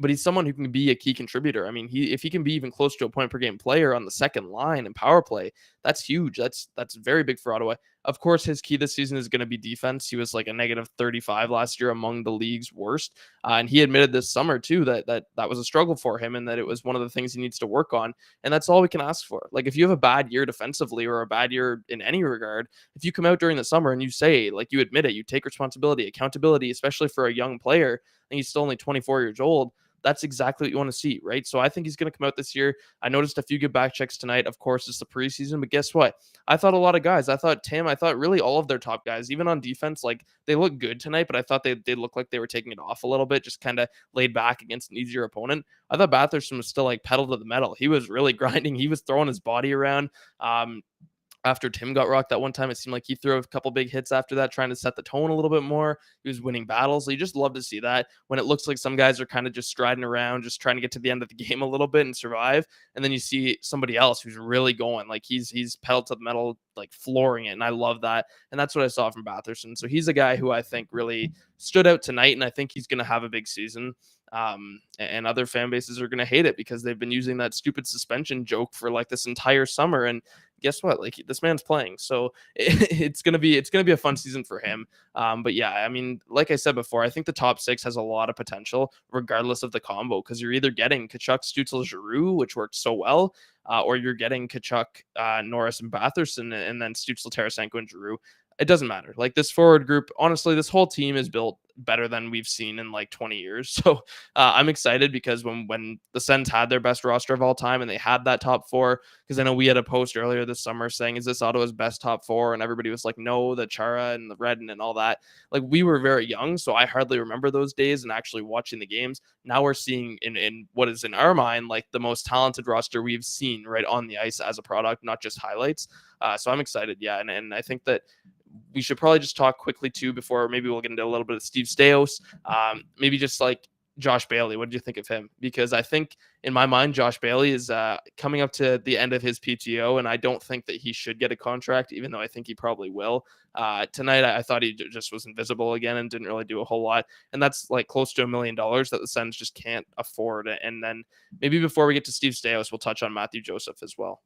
But he's someone who can be a key contributor. I mean, if he can be even close to a point per game player on the second line and power play, that's huge. That's very big for Ottawa. Of course, his key this season is going to be defense. He was a -35 last year, among the league's worst. And he admitted this summer too that was a struggle for him, and that it was one of the things he needs to work on. And that's all we can ask for. If you have a bad year defensively or a bad year in any regard, if you come out during the summer and you say, you admit it, you take responsibility, accountability, especially for a young player, and he's still only 24 years old, that's exactly what you want to see, right? So I think he's going to come out this year. I noticed a few good back checks tonight. Of course, it's the preseason, but guess what? I thought a lot of guys. I thought really all of their top guys, even on defense, they look good tonight, but I thought they looked like they were taking it off a little bit, just kind of laid back against an easier opponent. I thought Batherson was still pedal to the metal. He was really grinding. He was throwing his body around. After Tim got rocked that one time, it seemed like he threw a couple big hits after that, trying to set the tone a little bit more. He was winning battles. So you just love to see that when it looks like some guys are kind of just striding around, just trying to get to the end of the game a little bit and survive. And then you see somebody else who's really going, he's pedal to the metal, flooring it. And I love that. And that's what I saw from Batherson. So he's a guy who I think really stood out tonight. And I think he's going to have a big season. And other fan bases are going to hate it because they've been using that stupid suspension joke for this entire summer. And guess what? This man's playing, so it's gonna be a fun season for him. But yeah, I mean, like I said before, I think the top six has a lot of potential, regardless of the combo, because you're either getting Tkachuk, Stützle, Giroux, which worked so well, or you're getting Tkachuk, Norris, and Batherson, and then Stützle, Tarasenko, and Giroux. It doesn't matter. This forward group, honestly, this whole team is built better than we've seen in 20 years. So I'm excited because when the Sens had their best roster of all time and they had that top four, because I know we had a post earlier this summer saying, is this Ottawa's best top four? And everybody was like, no, the Chara and the Redden and all that. We were very young, so I hardly remember those days and actually watching the games. Now we're seeing in what is in our mind, the most talented roster we've seen right on the ice as a product, not just highlights. So I'm excited. Yeah. And I think that we should probably just talk quickly too, before maybe we'll get into a little bit of Steve Staios. Maybe just Josh Bailey. What did you think of him? Because I think in my mind, Josh Bailey is coming up to the end of his PTO, and I don't think that he should get a contract, even though I think he probably will. Tonight, I thought he just was invisible again and didn't really do a whole lot. And that's like close to $1 million that the Sens just can't afford. And then maybe before we get to Steve Staios, we'll touch on Matthew Joseph as well.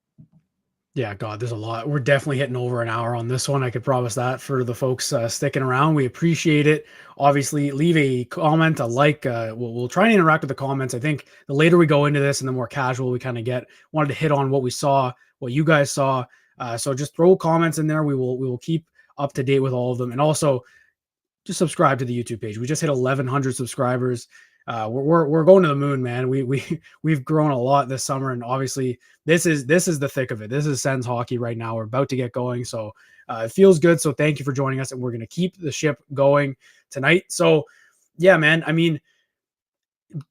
Yeah, God, there's a lot. We're definitely hitting over an hour on this one. I could promise that for the folks sticking around. We appreciate it. Obviously, leave a comment, a like. We'll try and interact with the comments. I think the later we go into this and the more casual we kind of get, wanted to hit on what we saw, what you guys saw. So just throw comments in there. We will keep up to date with all of them. And also just subscribe to the YouTube page. We just hit 1,100 subscribers. We're going to the moon, man. We've grown a lot this summer, and obviously this is the thick of it. This is Sens hockey right now. We're about to get going, so it feels good. So thank you for joining us, and we're going to keep the ship going tonight. So yeah, man. I mean,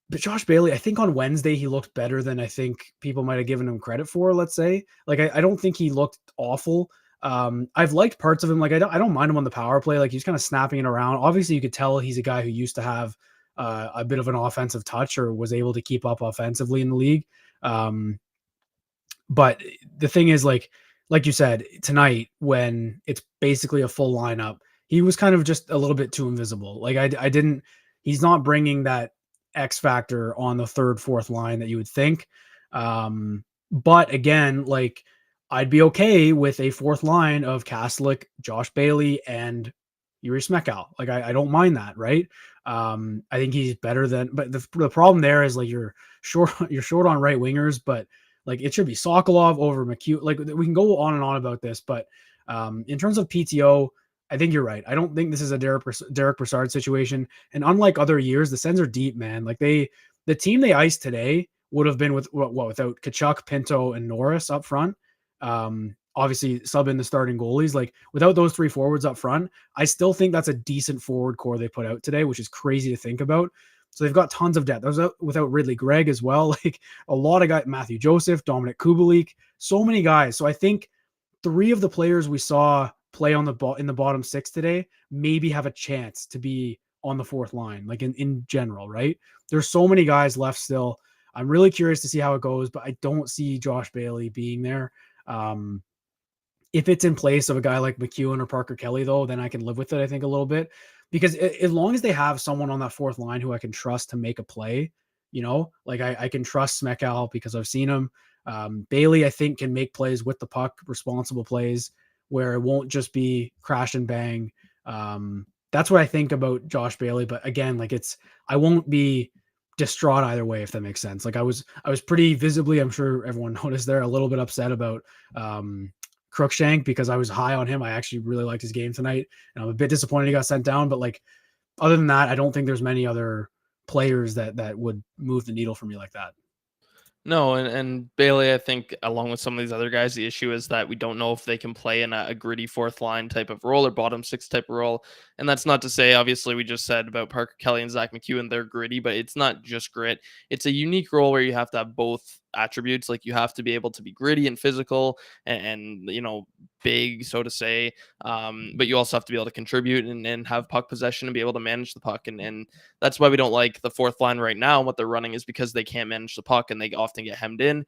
but Josh Bailey, I think on Wednesday he looked better than I think people might have given him credit for. Let's say, like I don't think he looked awful. I've liked parts of him. Like I don't mind him on the power play. Like he's kind of snapping it around. Obviously, you could tell he's a guy who used to have a bit of an offensive touch or was able to keep up offensively in the league. But the thing is, like you said, tonight when it's basically a full lineup, he was kind of just a little bit too invisible. Like he's not bringing that X factor on the third, fourth line that you would think. But again, like I'd be okay with a fourth line of Kaslik, Josh Bailey, and Yuri Smekal. Like I don't mind that, right? I think he's better than, but the problem there is like you're short on right wingers, but like it should be Sokolov over McHugh. Like we can go on and on about this, but in terms of PTO, I think you're right. I don't think this is a Derek Brassard situation. And unlike other years, the Sens are deep, man. Like the team they iced today would have been without Tkachuk, Pinto, and Norris up front. Obviously sub in the starting goalies, like without those three forwards up front, I still think that's a decent forward core they put out today, which is crazy to think about. So they've got tons of depth. That was without Ridley Gregg as well. Like a lot of guys, Matthew Joseph, Dominic Kubalik, so many guys. So I think three of the players we saw play on in the bottom six today maybe have a chance to be on the fourth line, like in general, right? There's so many guys left still. I'm really curious to see how it goes, but I don't see Josh Bailey being there. If it's in place of a guy like McEwen or Parker Kelly, though, then I can live with it, I think, a little bit. Because as long as they have someone on that fourth line who I can trust to make a play, like I can trust Smekal because I've seen him. Bailey, I think, can make plays with the puck, responsible plays, where it won't just be crash and bang. That's what I think about Josh Bailey. But again, like I won't be distraught either way, if that makes sense. Like I was pretty visibly, I'm sure everyone noticed there, a little bit upset about Crookshank because I was high on him. I actually really liked his game tonight, and I'm a bit disappointed he got sent down. But like, other than that, I don't think there's many other players that would move the needle for me like that. No, and Bailey, I think, along with some of these other guys, the issue is that we don't know if they can play in a gritty fourth line type of role or bottom six type of role. And that's not to say, obviously, we just said about Parker Kelly and Zach McEwen, they're gritty, but it's not just grit. It's a unique role where you have to have both attributes. Like you have to be able to be gritty and physical and big, so to say. But you also have to be able to contribute and have puck possession and be able to manage the puck. And that's why we don't like the fourth line right now. And what they're running is because they can't manage the puck and they often get hemmed in.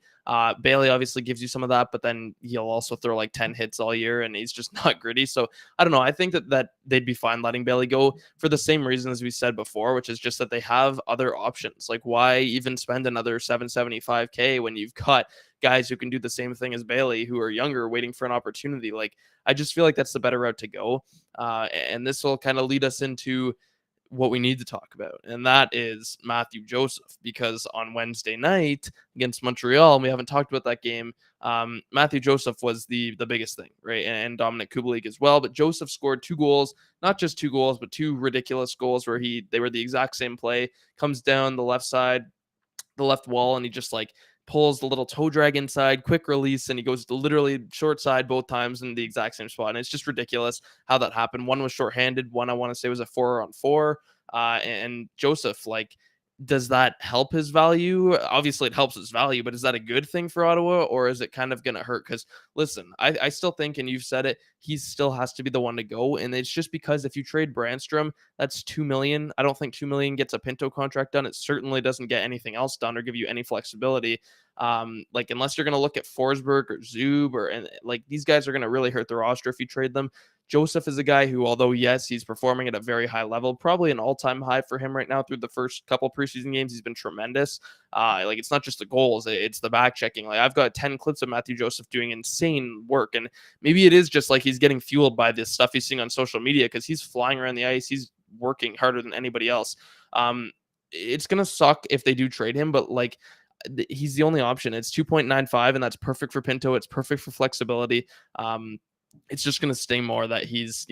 Bailey obviously gives you some of that, but then he'll also throw like 10 hits all year and he's just not gritty. So I don't know. I think that they'd be fine letting Bailey go for the same reason as we said before, which is just that they have other options. Like why even spend another $775K when you've got guys who can do the same thing as Bailey, who are younger, waiting for an opportunity? Like, I just feel like that's the better route to go. And this will kind of lead us into what we need to talk about, and that is Matthew Joseph, because on Wednesday night against Montreal, we haven't talked about that game. Matthew Joseph was the biggest thing, right? And Dominic Kubalik as well. But Joseph scored 2 goals, not just 2 goals, but 2 ridiculous goals where they were the exact same play. Comes down the left side, the left wall, and he just like pulls the little toe drag inside, quick release, and he goes to literally short side both times in the exact same spot. And it's just ridiculous how that happened. One was shorthanded, one I want to say was a 4-on-4. And Joseph, like, does that help his value? Obviously, it helps his value, but is that a good thing for Ottawa, or is it kind of going to hurt? Because listen, I still think, and you've said it, he still has to be the one to go. And it's just because if you trade Brandstrom, that's 2 million. I don't think 2 million gets a Pinto contract done. It certainly doesn't get anything else done or give you any flexibility. Like unless you're going to look at Forsberg or Zub and like these guys are going to really hurt the roster if you trade them. Joseph is a guy who, although yes, he's performing at a very high level, probably an all-time high for him right now through the first couple preseason games. He's been tremendous. Like it's not just the goals, it's the back checking. Like I've got 10 clips of Matthew Joseph doing insane work. And maybe it is just like he's getting fueled by this stuff he's seeing on social media because he's flying around the ice. He's working harder than anybody else. It's going to suck if they do trade him, but like he's the only option. It's 2.95 and that's perfect for Pinto. It's perfect for flexibility. It's just going to sting more that he's,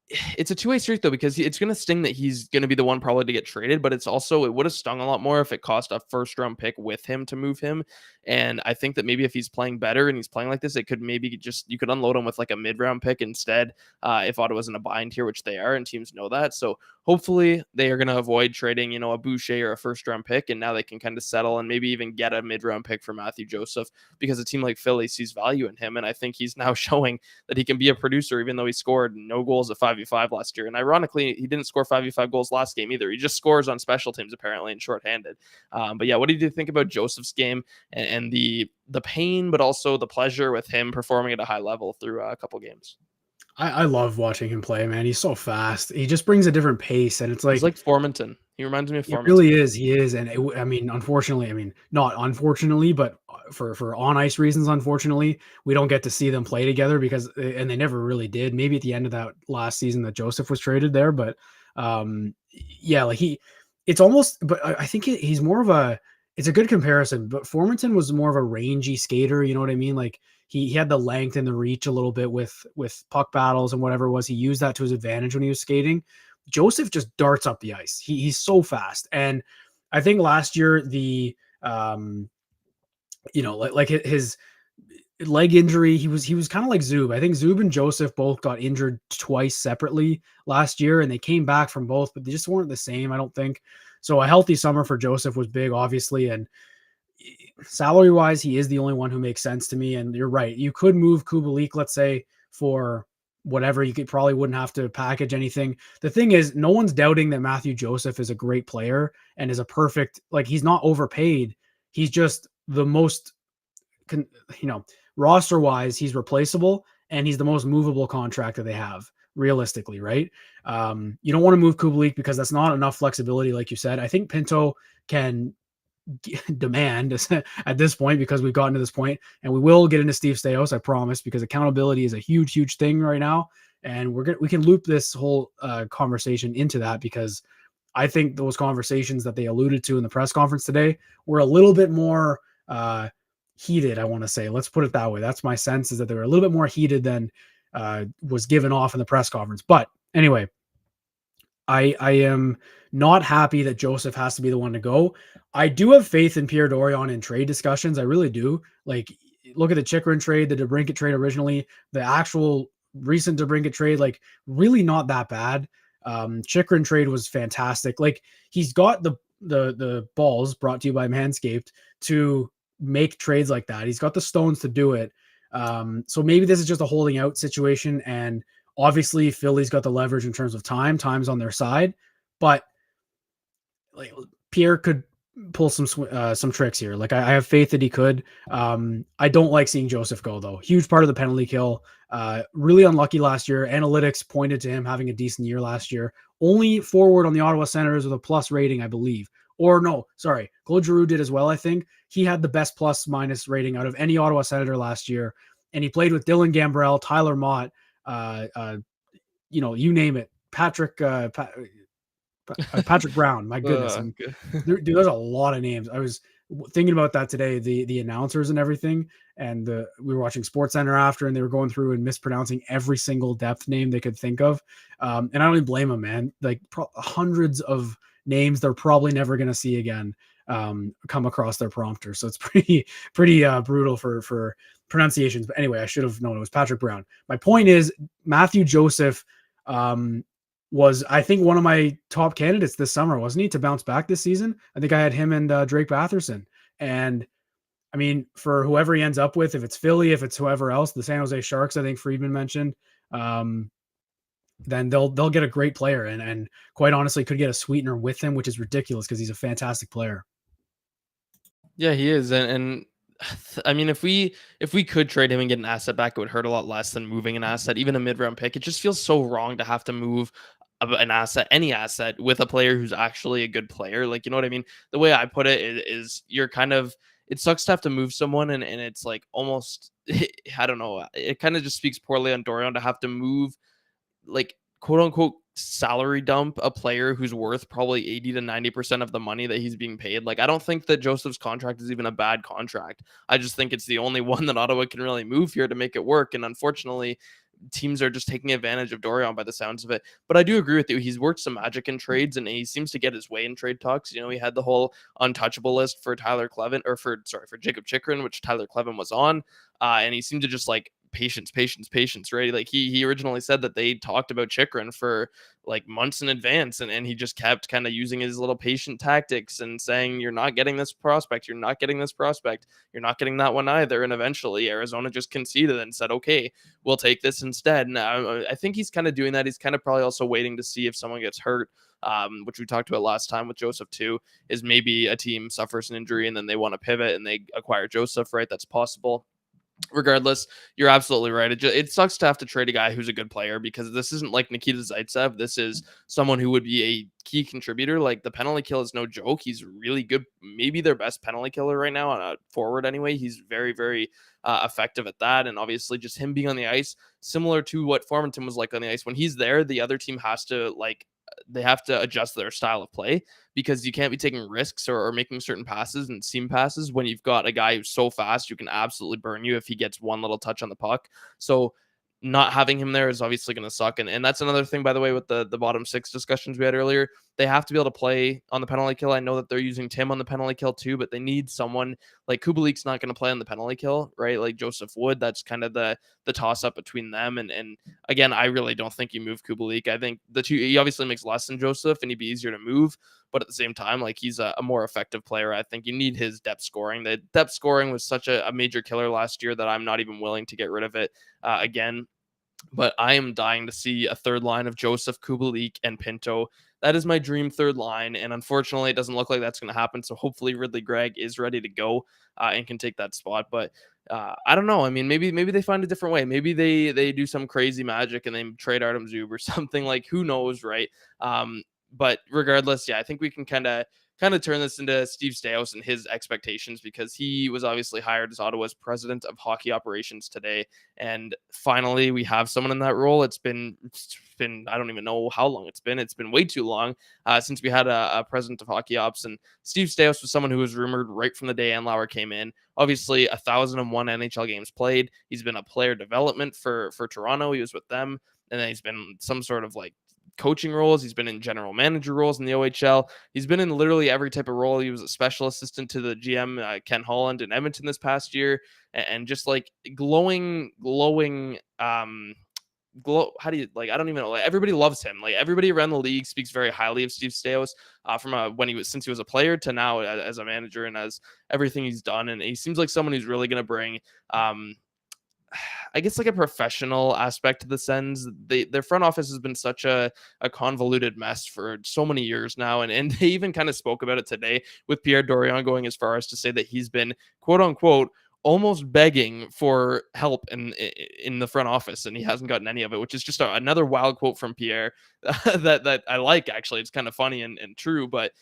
it's a two-way street though, because it's going to sting that he's going to be the one probably to get traded, but it's also, it would have stung a lot more if it cost a first-round pick with him to move him. And I think that maybe if he's playing better and he's playing like this, it could maybe just, you could unload him with like a mid-round pick instead, if Ottawa's in a bind here, which they are, and teams know that. So hopefully they are going to avoid trading, a Boucher or a first-round pick, and now they can kind of settle and maybe even get a mid-round pick for Matthew Joseph, because a team like Philly sees value in him, and I think he's now showing that he can be a producer, even though he scored no goals at 5v5 last year. And ironically, he didn't score 5v5 goals last game either. He just scores on special teams apparently and shorthanded. But yeah, what did you think about Joseph's game and the pain, but also the pleasure with him performing at a high level through a couple games? I love watching him play, man. He's so fast. He just brings a different pace, and it's He's like Formanton. He reminds me of it Formanton. really is. He is, and unfortunately, not unfortunately, but for on ice reasons, unfortunately, we don't get to see them play together because, and they never really did. Maybe at the end of that last season that Joseph was traded there, but yeah, like it's almost. But I think he's more of a. It's a good comparison, but Formanton was more of a rangy skater. You know what I mean? Like he had the length and the reach a little bit with puck battles and whatever it was. He used that to his advantage when he was skating. Joseph just darts up the ice. He's so fast. And I think last year the like his leg injury, he was kind of like Zub. I think Zub and Joseph both got injured twice separately last year, and they came back from both, but they just weren't the same, I don't think. So a healthy summer for Joseph was big, obviously, and salary wise, he is the only one who makes sense to me. And you're right, you could move Kubalik, let's say, for whatever. You could probably wouldn't have to package anything. The thing is, no one's doubting that Matthew Joseph is a great player and is a perfect, like, he's not overpaid. He's just the most, roster wise, he's replaceable, and he's the most movable contract that they have realistically, right? You don't want to move Kubalik because that's not enough flexibility, like you said. I think Pinto can demand at this point, because we've gotten to this point, and we will get into Steve Staios, I promise, because accountability is a huge thing right now, and we can loop this whole conversation into that, because I think those conversations that they alluded to in the press conference today were a little bit more heated, I want to say. Let's put it that way. That's my sense, is that they were a little bit more heated than was given off in the press conference. But anyway, I am not happy that Joseph has to be the one to go. I do have faith in Pierre Dorion in trade discussions. I really do. Like, look at the Chychrun trade, the DeBrincat trade originally, the actual recent DeBrincat trade, like really not that bad. Chychrun trade was fantastic. Like, he's got the balls, brought to you by Manscaped, to make trades like that. He's got the stones to do it. So maybe this is just a holding out situation, and obviously Philly's got the leverage in terms of time's on their side, but like Pierre could pull some tricks here. Like I have faith that he could. I don't like seeing Joseph go though. Huge part of the penalty kill. Really unlucky last year. Analytics pointed to him having a decent year last year. Only forward on the Ottawa Senators with a plus rating, I believe. Or no, sorry, Claude Giroux did as well, I think. He had the best plus-minus rating out of any Ottawa Senator last year, and he played with Dylan Gambrell, Tyler Mott, you name it, Patrick Brown. My goodness, dude, there's a lot of names. I was thinking about that today, the announcers and everything, and we were watching SportsCenter after, and they were going through and mispronouncing every single depth name they could think of, and I don't even blame them, man. Like hundreds of names they're probably never going to see again come across their prompter. So it's pretty brutal for pronunciations. But anyway, I should have known it was Patrick Brown. My point is, Matthew Joseph, was, I think, one of my top candidates this summer, wasn't he, to bounce back this season? I think I had him and Drake Batherson. And I mean, for whoever he ends up with, if it's Philly, if it's whoever else, the San Jose Sharks, I think Friedman mentioned, then they'll get a great player, and quite honestly could get a sweetener with him, which is ridiculous because he's a fantastic player. Yeah, he is, and I mean, if we could trade him and get an asset back, it would hurt a lot less than moving an asset, even a mid round pick. It just feels so wrong to have to move an asset, any asset, with a player who's actually a good player. Like, you know what I mean? The way I put it is you're kind of, it sucks to have to move someone, and it's like almost I don't know. It kind of just speaks poorly on Dorian to have to move, like, quote unquote, salary dump a player who's worth probably 80 to 90% of the money that he's being paid. Like, I don't think that Joseph's contract is even a bad contract. I just think it's the only one that Ottawa can really move here to make it work. And unfortunately, teams are just taking advantage of Dorian by the sounds of it. But I do agree with you. He's worked some magic in trades, and he seems to get his way in trade talks. You know, he had the whole untouchable list for Tyler Clevin, or for Jacob Chikrin, which Tyler Clevin was on. And he seemed to just like patience, right? Like, he originally said that they talked about Chikrin for like months in advance, and he just kept kind of using his little patient tactics and saying, you're not getting this prospect, you're not getting this prospect, you're not getting that one either. And eventually Arizona just conceded and said, okay, we'll take this instead. Now I think he's kind of doing that. He's kind of probably also waiting to see if someone gets hurt, which we talked about last time with Joseph too, is maybe a team suffers an injury and then they want to pivot and they acquire Joseph, right? That's possible. Regardless, you're absolutely right. It sucks to have to trade a guy who's a good player, because this isn't like Nikita Zaitsev. This is someone who would be a key contributor. Like, the penalty kill is no joke. He's really good, maybe their best penalty killer right now on a forward. Anyway, he's very, very effective at that. And obviously, just him being on the ice, similar to what Formanton was like on the ice. When he's there, the other team has to they have to adjust their style of play, because you can't be taking risks or making certain passes and seam passes when you've got a guy who's so fast who can absolutely burn you if he gets one little touch on the puck. So not having him there is obviously going to suck. And that's another thing, by the way, with the bottom six discussions we had earlier. They have to be able to play on the penalty kill. I know that they're using Tim on the penalty kill too, but they need someone like Kubalik's not going to play on the penalty kill, right? Like Joseph Wood. That's kind of the toss up between them. And again, I really don't think you move Kubalik. I think the two, he obviously makes less than Joseph and he'd be easier to move, but at the same time, like, he's a more effective player. I think you need his depth scoring. The depth scoring was such a major killer last year that I'm not even willing to get rid of it again. But I am dying to see a third line of Joseph, Kubalik, and Pinto. That is my dream third line, and unfortunately, it doesn't look like that's going to happen. So hopefully, Ridley Gregg is ready to go and can take that spot. But I don't know. I mean, maybe they find a different way. Maybe they do some crazy magic and they trade Artem Zub or something. Like, who knows, right? But regardless, yeah, I think we can kind of turn this into Steve Staios and his expectations, because he was obviously hired as Ottawa's president of hockey operations today. And finally, we have someone in that role. It's been I don't even know how long it's been. It's been way too long since we had a president of hockey ops. And Steve Staios was someone who was rumored right from the day Andlauer came in. Obviously, 1,001 NHL games played. He's been a player development for Toronto. He was with them. And then he's been some sort of like coaching roles. He's been in general manager roles in the OHL. He's been in literally every type of role. He was a special assistant to the GM, Ken Holland, in Edmonton this past year, and just like glowing, how do you, like, I don't even know, like, everybody loves him. Like, everybody around the league speaks very highly of Steve Staios from since he was a player to now as a manager and as everything he's done. And he seems like someone who's really going to bring I guess like a professional aspect to the Sens. Their front office has been such a convoluted mess for so many years now. And they even kind of spoke about it today, with Pierre Dorion going as far as to say that he's been, quote unquote, almost begging for help in the front office, and he hasn't gotten any of it, which is just another wild quote from Pierre that I like. Actually, it's kind of funny and true. But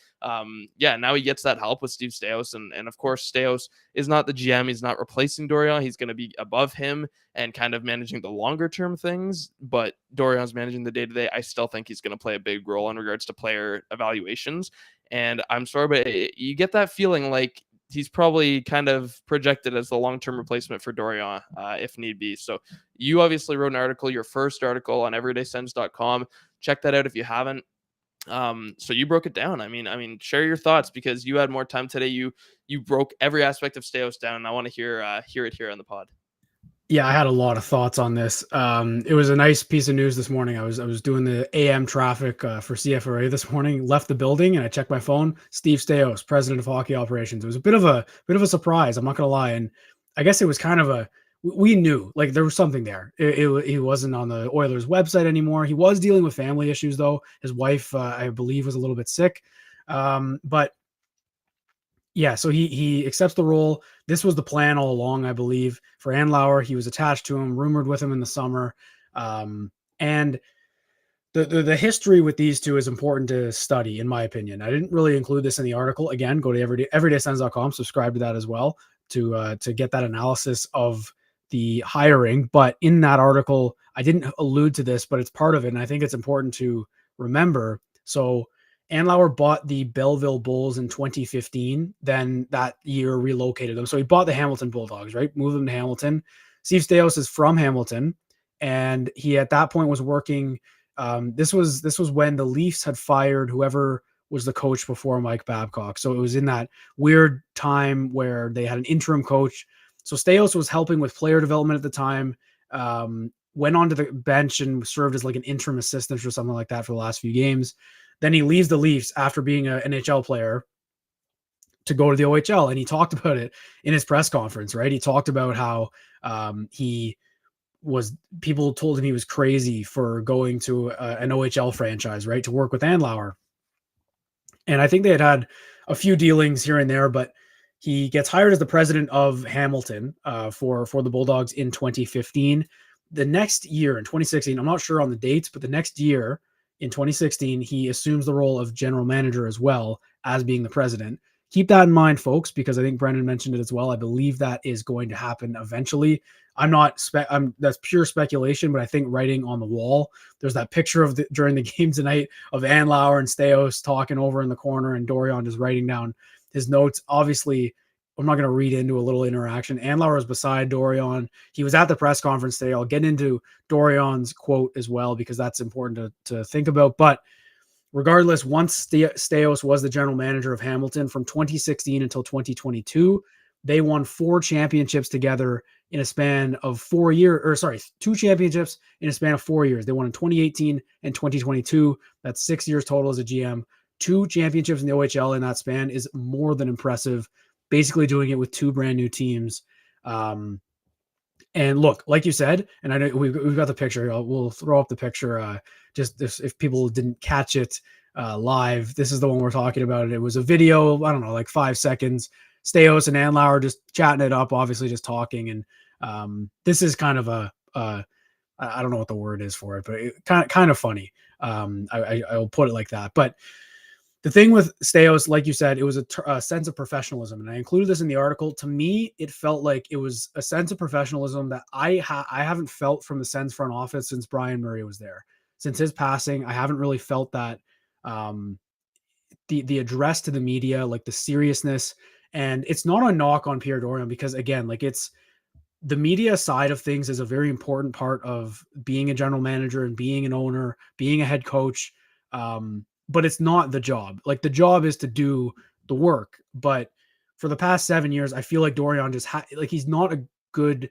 yeah, now he gets that help with Steve Staios, and of course Staios is not the GM. He's not replacing Dorion. He's going to be above him and kind of managing the longer term things. But Dorion's managing the day to day. I still think he's going to play a big role in regards to player evaluations. And I'm sorry, but you get that feeling like he's probably kind of projected as the long-term replacement for Dorion, if need be. So you obviously wrote an article, your first article on everydaysens.com. Check that out if you haven't. So you broke it down. I mean, share your thoughts, because you had more time today. You broke every aspect of Staios down, and I want to hear it here on the pod. Yeah, I had a lot of thoughts on this. It was a nice piece of news this morning. I was doing the AM traffic for CFRA this morning. Left the building and I checked my phone. Steve Staios, president of hockey operations. It was a bit of a surprise. I'm not gonna lie, and I guess it was kind of a we knew like there was something there. He wasn't on the Oilers website anymore. He was dealing with family issues though. His wife, I believe, was a little bit sick, but yeah, so he accepts the role. This was the plan all along, I believe, for Andlauer. He was attached to him, rumored with him in the summer. And the history with these two is important to study, in my opinion. I didn't really include this in the article. Again, go to everydaysens.com, subscribe to that as well to get that analysis of the hiring. But in that article, I didn't allude to this, but it's part of it, and I think it's important to remember. So Andlauer bought the Belleville Bulls in 2015, then that year relocated them. So he bought the Hamilton Bulldogs, right? Moved them to Hamilton. Steve Staios is from Hamilton, and he at that point was working. This was when the Leafs had fired whoever was the coach before Mike Babcock. So it was in that weird time where they had an interim coach. So Staios was helping with player development at the time. Went onto the bench and served as like an interim assistant or something like that for the last few games. Then he leaves the Leafs after being an NHL player to go to the OHL. And he talked about it in his press conference, right? He talked about how people told him he was crazy for going to an OHL franchise, right? To work with Andlauer. And I think they had a few dealings here and there, but he gets hired as the president of Hamilton for the Bulldogs in 2015. The next year in 2016, I'm not sure on the dates, but the next year in 2016, he assumes the role of general manager as well as being the president. Keep that in mind, folks, because I think Brennan mentioned it as well. I believe that is going to happen eventually. That's pure speculation, but I think writing on the wall, there's that picture of during the game tonight of Andlauer and Staios talking over in the corner and Dorion just writing down his notes. Obviously, I'm not going to read into a little interaction. Andlauer was beside Dorion. He was at the press conference today. I'll get into Dorion's quote as well, because that's important to think about. But regardless, once Staios was the general manager of Hamilton from 2016 until 2022, they won 4 championships together in a span of 4 years, or sorry, 2 championships in a span of 4 years. They won in 2018 and 2022. That's 6 years total as a GM. 2 championships in the OHL in that span is more than impressive. Basically doing it with 2 brand new teams. And look, like you said, and I know we've got the picture. We'll throw up the picture. Just if people didn't catch it live, this is the one we're talking about. It was a video, I don't know, like 5 seconds. Staios and Andlauer just chatting it up, obviously just talking. And this is kind of I don't know what the word is for it, but it, kind of funny. I'll put it like that. But the thing with Staios, like you said, it was a sense of professionalism, and I included this in the article. To me, it felt like it was a sense of professionalism that I haven't felt from the Sens front office since Brian Murray was there. Since his passing, I haven't really felt that the address to the media, like the seriousness, and it's not a knock on Pierre Dorion, because again, like it's the media side of things is a very important part of being a general manager and being an owner, being a head coach. But it's not the job. Like the job is to do the work. But for the past 7 years, I feel like Dorion just like he's not a good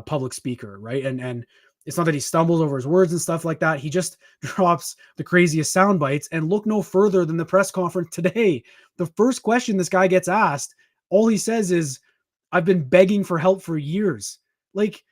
public speaker, right? And it's not that he stumbles over his words and stuff like that. He just drops the craziest sound bites. And look no further than the press conference today. The first question this guy gets asked, all he says is, "I've been begging for help for years." Like,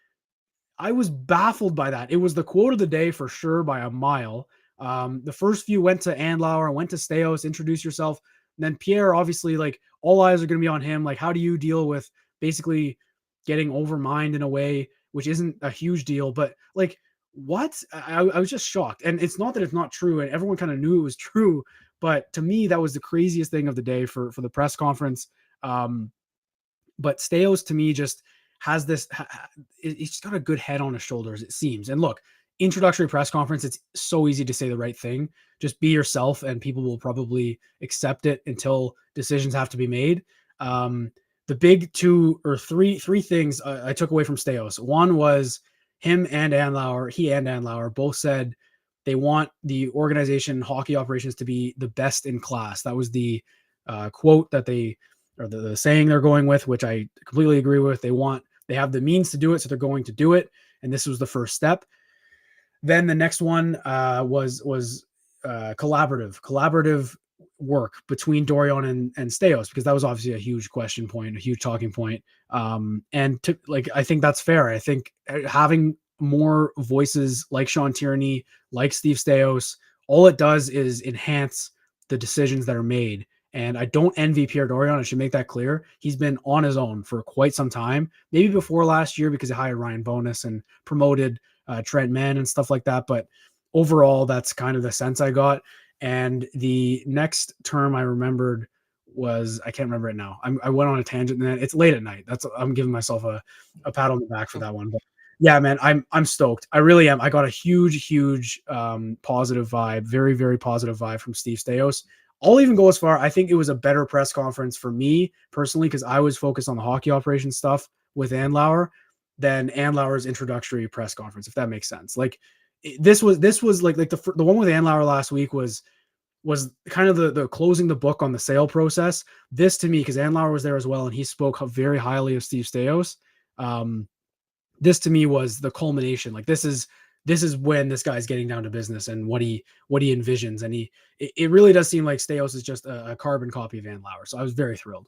I was baffled by that. It was the quote of the day for sure by a mile. The first few went to Andlauer and went to Staios, introduce yourself. And then Pierre, obviously, like all eyes are going to be on him. Like, how do you deal with basically getting overmined in a way, which isn't a huge deal, but like, what? I was just shocked. And it's not that it's not true, and everyone kind of knew it was true. But to me, that was the craziest thing of the day for the press conference. But Staios to me just has this, he's just got a good head on his shoulders, it seems. And look, introductory press conference, it's so easy to say the right thing. Just be yourself and people will probably accept it until decisions have to be made. The big 2 or 3 things I took away from Staios. One was he and Andlauer both said they want the organization hockey operations to be the best in class. That was the quote that the saying they're going with, which I completely agree with. They want They have the means to do it, so they're going to do it. And this was the first step. Then the next one was collaborative work between Dorion and Staios, because that was obviously a huge question point, a huge talking point. I think that's fair. I think having more voices like Sean Tierney, like Steve Staios, all it does is enhance the decisions that are made. And I don't envy Pierre Dorion. I should make that clear. He's been on his own for quite some time, maybe before last year because he hired Ryan Bonus and promoted Trent Mann and stuff like that. But overall, that's kind of the sense I got. And the next term I remembered was, I can't remember it now. I went on a tangent, and then it's late at night. I'm giving myself a pat on the back for that one. But yeah, man, I'm stoked. I really am. I got a huge positive vibe, very, very positive vibe from Steve Staios. I'll even go as far. I think it was a better press conference for me personally, because I was focused on the hockey operation stuff with Andlauer than Andlauer's introductory press conference, if that makes sense. Like this was like the one with Andlauer last week was kind of the closing the book on the sale process. This to me, because Andlauer was there as well, and he spoke very highly of Steve Staios. This to me was the culmination. Like this is when this guy's getting down to business and what he envisions. And it really does seem like Staios is just a carbon copy of Andlauer. So I was very thrilled.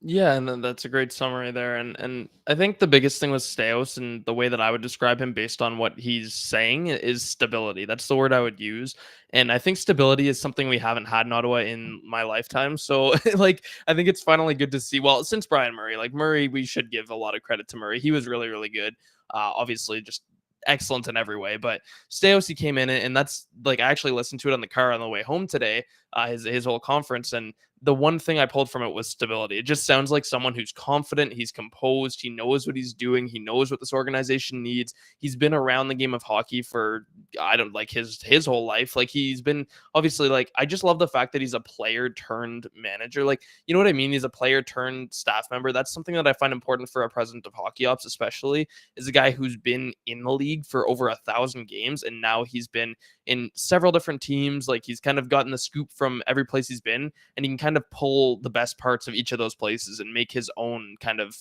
Yeah, and that's a great summary there. And I think the biggest thing with Staios, and the way that I would describe him based on what he's saying, is stability. That's the word I would use. And I think stability is something we haven't had in Ottawa in my lifetime. So like I think it's finally good to see. Well, since Brian Murray, like Murray, we should give a lot of credit to Murray. He was really, really good. Obviously just excellent in every way. But Staios, he came in, and that's like I actually listened to it on the car on the way home today, his whole conference, and the one thing I pulled from it was stability. It just sounds like someone who's confident, he's composed, he knows what he's doing, he knows what this organization needs. He's been around the game of hockey for I don't like his whole life. Like he's been obviously like I just love the fact that he's a player turned manager. Like you know what I mean? He's a player turned staff member. That's something that I find important for a president of hockey ops, especially is a guy who's been in the league for over 1,000 games, and now he's been in several different teams. Like he's kind of gotten the scoop from every place he's been, and he can kind of pull the best parts of each of those places and make his own kind of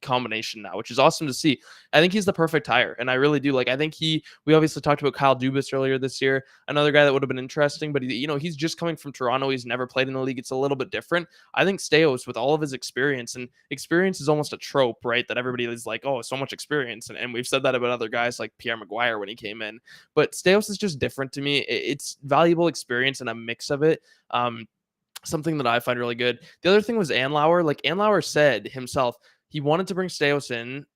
combination now, which is awesome to see. I think he's the perfect hire, and I really do. Like I think we obviously talked about Kyle Dubas earlier this year, another guy that would have been interesting, but he's just coming from Toronto. He's never played in the league. It's a little bit different. I think Staios, with all of his experience, and experience is almost a trope, right? That everybody is like, oh, so much experience. And we've said that about other guys like Pierre Maguire when he came in, but Staios is just different to me. It's valuable experience and a mix of it. Something that I find really good. The other thing was Andlauer. Like Andlauer said himself, he wanted to bring Staios in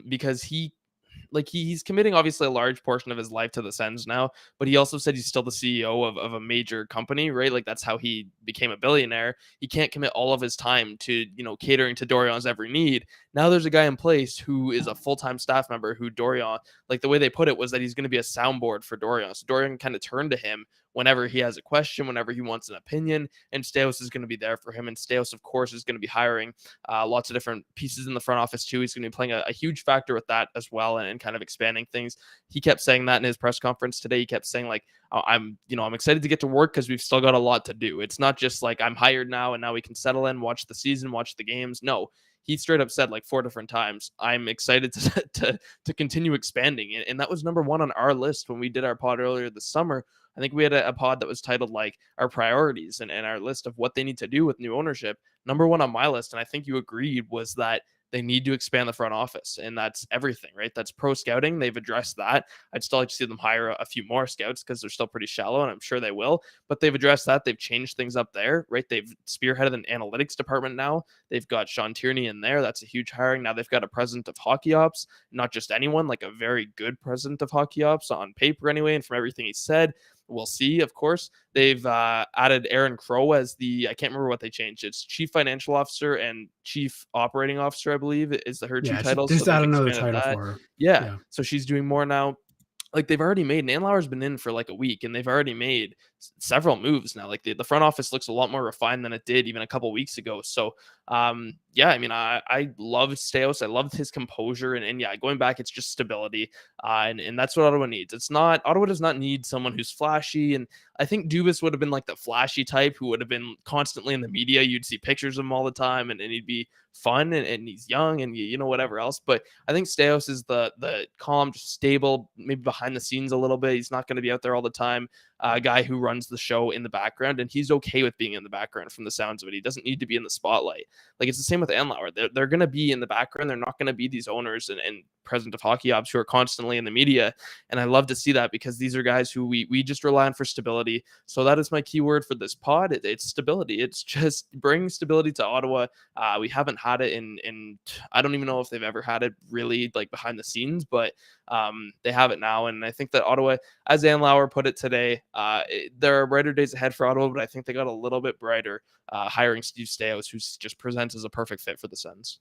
because he's committing obviously a large portion of his life to the Sens now, but he also said he's still the CEO of a major company, right? Like that's how he became a billionaire. He can't commit all of his time to, catering to Dorion's every need. Now there's a guy in place who is a full-time staff member who Dorion, like the way they put it was that he's going to be a soundboard for Dorion. So Dorion kind of turned to him whenever he has a question, whenever he wants an opinion, and Staios is going to be there for him. And Staios, of course, is going to be hiring lots of different pieces in the front office too. He's going to be playing a huge factor with that as well, and kind of expanding things. He kept saying that in his press conference today. He kept saying like, I'm excited to get to work because we've still got a lot to do. It's not just like I'm hired now and now we can settle in, watch the season, watch the games. No, he straight up said like 4 different times, I'm excited to continue expanding. And that was number one on our list when we did our pod earlier this summer. I think we had a pod that was titled like our priorities and our list of what they need to do with new ownership. Number one on my list, and I think you agreed, was that they need to expand the front office, and that's everything, right? That's pro scouting. They've addressed that. I'd still like to see them hire a few more scouts because they're still pretty shallow, and I'm sure they will, but they've addressed that. They've changed things up there, right? They've spearheaded an analytics department now. They've got Sean Tierney in there. That's a huge hiring. Now they've got a president of hockey ops, not just anyone, like a very good president of hockey ops on paper anyway, and from everything he said. We'll see, of course. They've added Aaron Crow as I can't remember what they changed. It's Chief Financial Officer and Chief Operating Officer, I believe, is her two titles. Just so add another title for her. Yeah. So she's doing more now. Like they've already made, Andlauer's been in for like a week, and they've already made several moves now. Like the front office looks a lot more refined than it did even a couple weeks ago. So yeah, I mean, I loved Staios. I loved his composure, and yeah, going back, it's just stability. And that's what Ottawa needs. Ottawa does not need someone who's flashy. And I think Dubas would have been like the flashy type who would have been constantly in the media. You'd see pictures of him all the time, and he'd be fun and he's young and you know whatever else. But I think Staios is the calm, just stable, maybe behind the scenes a little bit. He's not going to be out there all the time. Guy who runs the show in the background, and he's okay with being in the background from the sounds of it. He doesn't need to be in the spotlight. Like it's the same with Andlauer. They're going to be in the background. They're not going to be these owners and president of hockey ops who are constantly in the media. And I love to see that because these are guys who we just rely on for stability. So that is my keyword for this pod. It's stability. It's just bring stability to Ottawa. We haven't had it in I don't even know if they've ever had it really like behind the scenes, but they have it now. And I think that Ottawa, as Andlauer put it today, there are brighter days ahead for Ottawa, but I think they got a little bit brighter hiring Steve Staios, who just presents as a perfect fit for the Sens.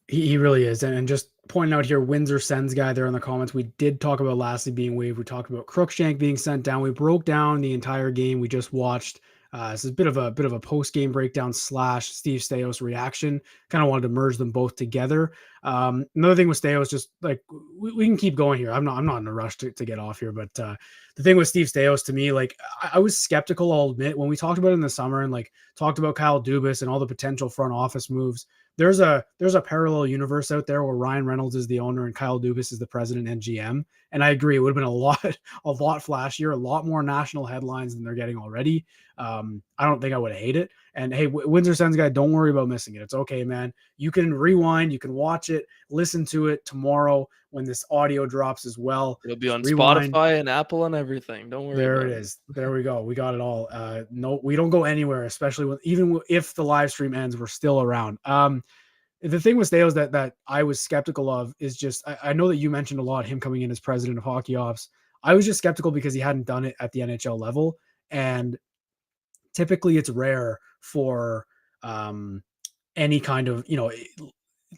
He really is. And just pointing out here, Windsor Sens guy there in the comments, we did talk about Lassie being waived. We talked about Crookshank being sent down. We broke down the entire game we just watched. This is a bit of a post-game breakdown / Steve Staios reaction. Kind of wanted to merge them both together. Another thing with Staios, just like we can keep going here. I'm not in a rush to get off here, but the thing with Steve Staios to me, like I was skeptical, I'll admit, when we talked about it in the summer and like talked about Kyle Dubas and all the potential front office moves. There's a parallel universe out there where Ryan Reynolds is the owner and Kyle Dubas is the president and GM. And I agree, it would have been a lot flashier, a lot more national headlines than they're getting already. I don't think I would hate it. And hey, Windsor Sens guy, don't worry about missing it. It's okay, man. You can rewind, you can watch it, listen to it tomorrow when this audio drops as well. It'll be on Spotify and Apple and everything. Don't worry. There it is. There we go. We got it all. No, we don't go anywhere, especially even if the live stream ends, we're still around. The thing with Staios that I was skeptical of is just, I know that you mentioned a lot him coming in as president of hockey ops. I was just skeptical because he hadn't done it at the NHL level. And typically it's rare for any kind of,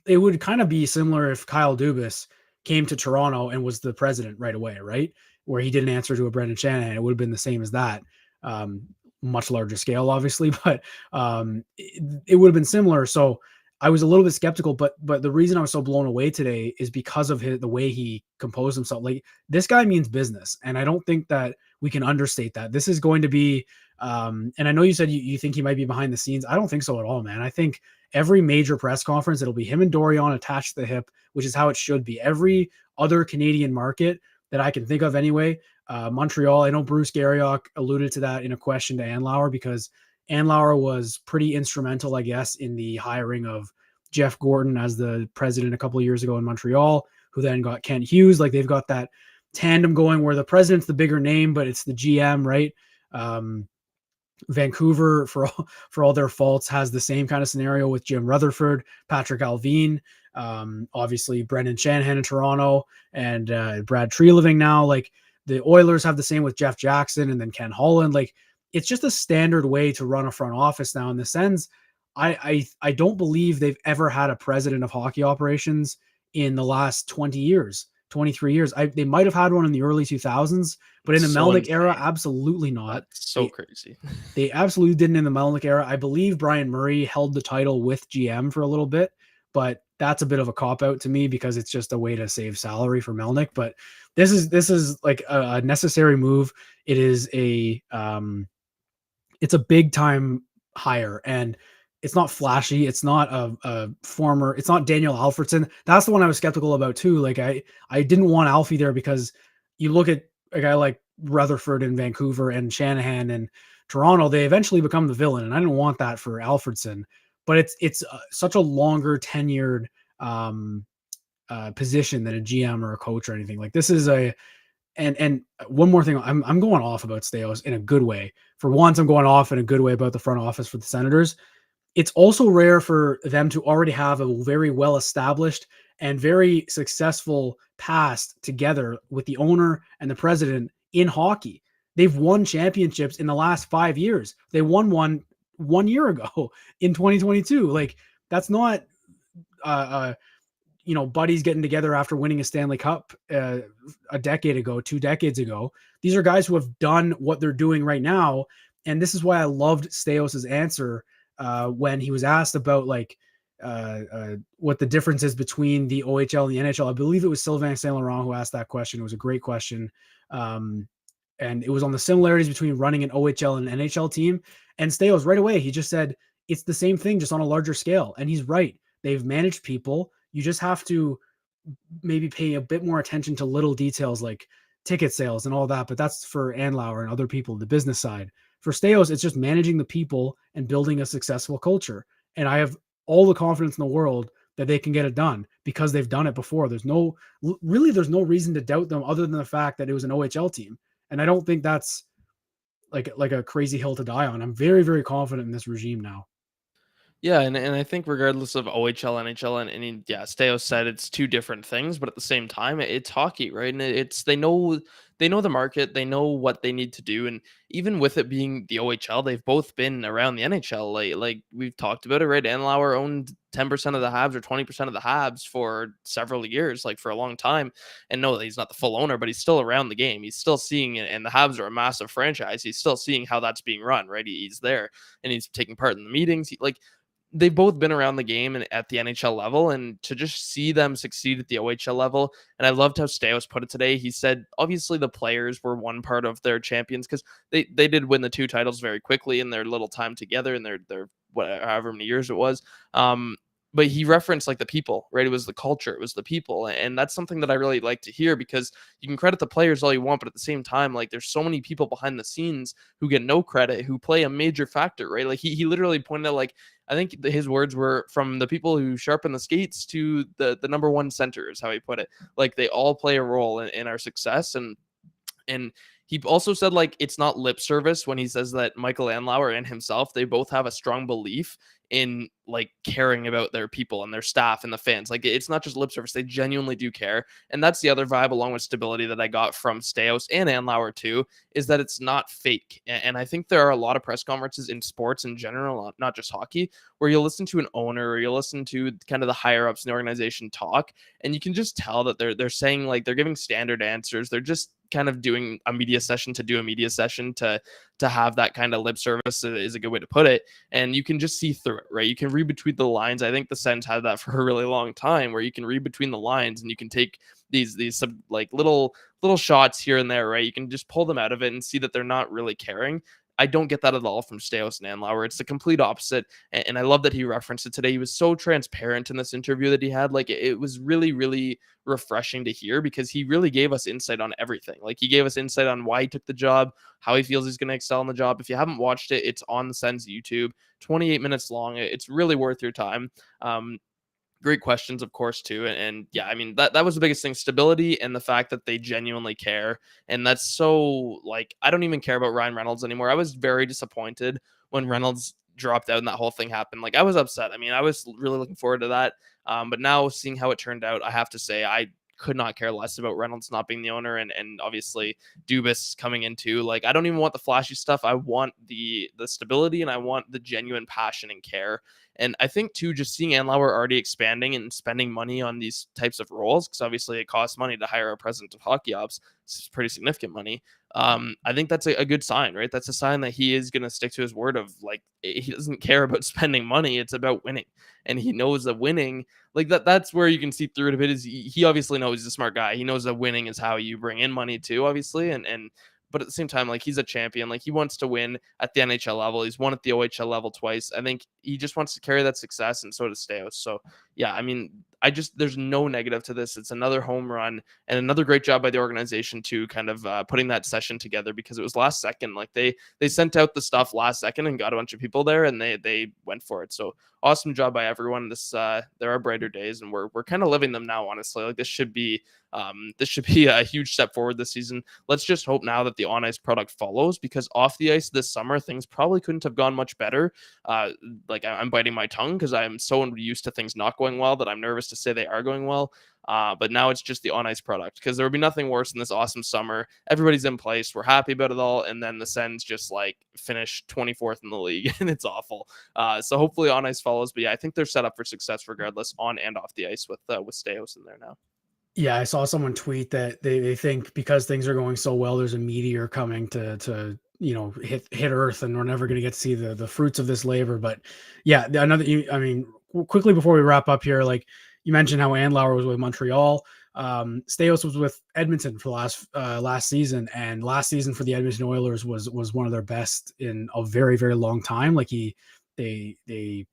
it would kind of be similar if Kyle Dubas came to Toronto and was the president right away, right? Where he didn't answer to a Brendan Shanahan. It would have been the same as that. Much larger scale, obviously, but it would have been similar. So I was a little bit skeptical, but the reason I was so blown away today is because of the way he composed himself. Like, this guy means business, and I don't think that we can understate that. This is going to be, and I know you said you think he might be behind the scenes. I don't think so at all, man. I think every major press conference, it'll be him and Dorion attached to the hip, which is how it should be. Every other Canadian market that I can think of anyway, Montreal, I know Bruce Garriock alluded to that in a question to Andlauer, because Andlauer was pretty instrumental, I guess, in the hiring of Jeff Gordon as the president a couple of years ago in Montreal, who then got Kent Hughes. Like, they've got that tandem going where the president's the bigger name, but it's the GM, right? Vancouver, for all their faults, has the same kind of scenario with Jim Rutherford, Patrick Alvin, obviously Brendan Shanahan in Toronto, and Brad Treliving now. Like, the Oilers have the same with Jeff Jackson and then Ken Holland. Like, it's just a standard way to run a front office now. In the Sens, I don't believe they've ever had a president of hockey operations in the last 20 years, 23 years. They might have had one in the early 2000s, but in the Melnyk era, absolutely not. That's so crazy. They absolutely didn't in the Melnyk era. I believe Brian Murray held the title with GM for a little bit, but that's a bit of a cop-out to me because it's just a way to save salary for Melnyk. But this is like a necessary move. It is it's a big time hire, and it's not flashy. It's not it's not Daniel Alfredson. That's the one I was skeptical about too. Like, I didn't want Alfie there because you look at a guy like Rutherford in Vancouver and Shanahan and Toronto, they eventually become the villain. And I didn't want that for Alfredson, but it's such a longer tenured position than a GM or a coach or anything. Like, this is and one more thing, I'm going off about Staios in a good way. For once, I'm going off in a good way about the front office for the Senators. It's also rare for them to already have a very well-established and very successful past together with the owner and the president in hockey. They've won championships in the last 5 years. They won one year ago in 2022. Like, that's not, buddies getting together after winning a Stanley Cup a decade ago, 2 decades ago. These are guys who have done what they're doing right now. And this is why I loved Staios' answer when he was asked about what the difference is between the OHL and the NHL. I believe it was Sylvain Saint Laurent who asked that question. It was a great question. And it was on the similarities between running an OHL and an NHL team. And Staios right away, he just said, it's the same thing, just on a larger scale. And he's right. They've managed people. You just have to maybe pay a bit more attention to little details like ticket sales and all that. But that's for Andlauer and other people, the business side. For Staios, it's just managing the people and building a successful culture. And I have all the confidence in the world that they can get it done because they've done it before. There's no reason to doubt them other than the fact that it was an OHL team. And I don't think that's like a crazy hill to die on. I'm very, very confident in this regime now. Yeah, and I think regardless of OHL, NHL, and yeah, Staios said it's two different things, but at the same time, it's hockey, right? And it's they know the market, they know what they need to do, and even with it being the OHL, they've both been around the NHL. Like we've talked about it, right? Andlauer owned 10% of the Habs or 20% of the Habs for several years, like for a long time. And no, he's not the full owner, but he's still around the game. He's still seeing it, and the Habs are a massive franchise. He's still seeing how that's being run, right? He's there and he's taking part in the meetings. Like they've both been around the game and at the NHL level, and to just see them succeed at the OHL level. And I loved how Staios put it today. He said, obviously the players were one part of their champions because they did win the two titles very quickly in their little time together in their whatever, however many years it was. But he referenced like the people, right? It was the culture, it was the people. And that's something that I really like to hear because you can credit the players all you want, but at the same time, like there's so many people behind the scenes who get no credit, who play a major factor, right? Like he literally pointed out, like, I think his words were from the people who sharpen the skates to the number one center is how he put it. Like they all play a role in our success. And he also said, like, it's not lip service when he says that Michael Andlauer and himself, they both have a strong belief in like caring about their people and their staff and the fans. Like it's not just lip service, they genuinely do care. And that's the other vibe along with stability that I got from Staios and Andlauer too, is that it's not fake. And I think there are a lot of press conferences in sports in general, not just hockey, where you'll listen to an owner or you'll listen to kind of the higher ups in the organization talk, and you can just tell that they're saying, like, they're giving standard answers. They're just kind of doing a media session to do a media session to have that kind of lip service is a good way to put it. And you can just see through it, right? You can read between the lines. I think the Sens had that for a really long time, where you can read between the lines and you can take these like little shots here and there, right? You can just pull them out of it and see that they're not really caring. I don't get that at all from Staios and Andlauer. It's the complete opposite. And I love that he referenced it today. He was so transparent in this interview that he had. Like, it was really, really refreshing to hear because he really gave us insight on everything. Like, he gave us insight on why he took the job, how he feels he's going to excel in the job. If you haven't watched it, it's on the Sens YouTube, 28 minutes long. It's really worth your time. Great questions, of course, too. And yeah, I mean, that was the biggest thing, stability and the fact that they genuinely care. And that's so, like, I don't even care about Ryan Reynolds anymore. I was very disappointed when Reynolds dropped out and that whole thing happened. Like, I was upset. I mean, I was really looking forward to that. But now seeing how it turned out, I have to say, I could not care less about Reynolds not being the owner, and obviously Dubas coming into, like, I don't even want the flashy stuff. I want the stability, and I want the genuine passion and care. And I think too, just seeing Andlauer already expanding and spending money on these types of roles, because obviously it costs money to hire a president of hockey ops. It's pretty significant money. I think that's a good sign, right? That's a sign that he is going to stick to his word of, like, he doesn't care about spending money. It's about winning. And he knows that winning, like, that's where you can see through it a bit, is he obviously knows he's a smart guy. He knows that winning is how you bring in money too, obviously. And but at the same time, like, he's a champion. Like, he wants to win at the NHL level. He's won at the OHL level twice. I think he just wants to carry that success, and so does Staios. So yeah, I mean, there's no negative to this. It's another home run and another great job by the organization to kind of putting that session together, because it was last second. Like, they sent out the stuff last second and got a bunch of people there, and they went for it. So awesome job by everyone. There are brighter days, and we're kind of living them now, honestly. Like, this should be a huge step forward this season. Let's just hope now that the on ice product follows, because off the ice this summer, things probably couldn't have gone much better. Like, I'm biting my tongue because I'm so used to things not going well that I'm nervous to say they are going well. But now it's just the on ice product, because there would be nothing worse than this awesome summer. Everybody's in place. We're happy about it all. And then the Sens just, like, finish 24th in the league and it's awful. So hopefully on ice follows. But yeah, I think they're set up for success regardless, on and off the ice, with Staios in there now. Yeah, I saw someone tweet that they think because things are going so well, there's a meteor coming to hit Earth, and we're never going to get to see the fruits of this labor. But yeah, quickly before we wrap up here, like you mentioned how Andlauer was with Montreal, Staios was with Edmonton for last season, and last season for the Edmonton Oilers was one of their best in a very, very long time. Like they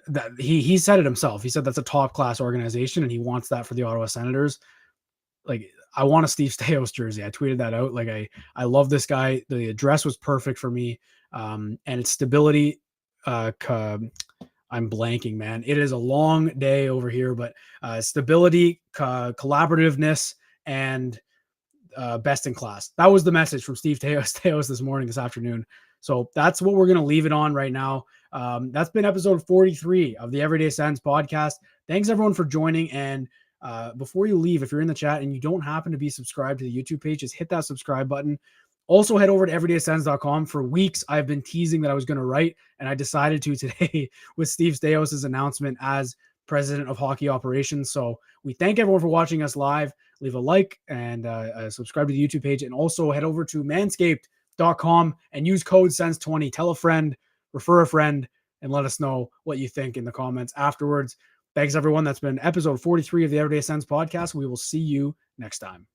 that he said it himself. He said that's a top class organization and he wants that for the Ottawa Senators. Like, I want a Steve Staios jersey. I tweeted that out. Like, I love this guy. The address was perfect for me. And it's stability. I'm blanking, man. It is a long day over here, but stability, collaborativeness, and best in class. That was the message from Steve Staios this afternoon. So that's what we're going to leave it on right now. That's been episode 43 of the Everyday Sens podcast. Thanks everyone for joining. And before you leave, if you're in the chat and you don't happen to be subscribed to the YouTube page, just hit that subscribe button. Also head over to everydaysens.com. For weeks, I've been teasing that I was going to write, and I decided to today with Steve Staios' announcement as president of hockey operations. So we thank everyone for watching us live. Leave a like and subscribe to the YouTube page, and also head over to manscaped.com and use code SENS20. Tell a friend, refer a friend, and let us know what you think in the comments afterwards. Thanks, everyone. That's been episode 43 of the Everyday Sens podcast. We will see you next time.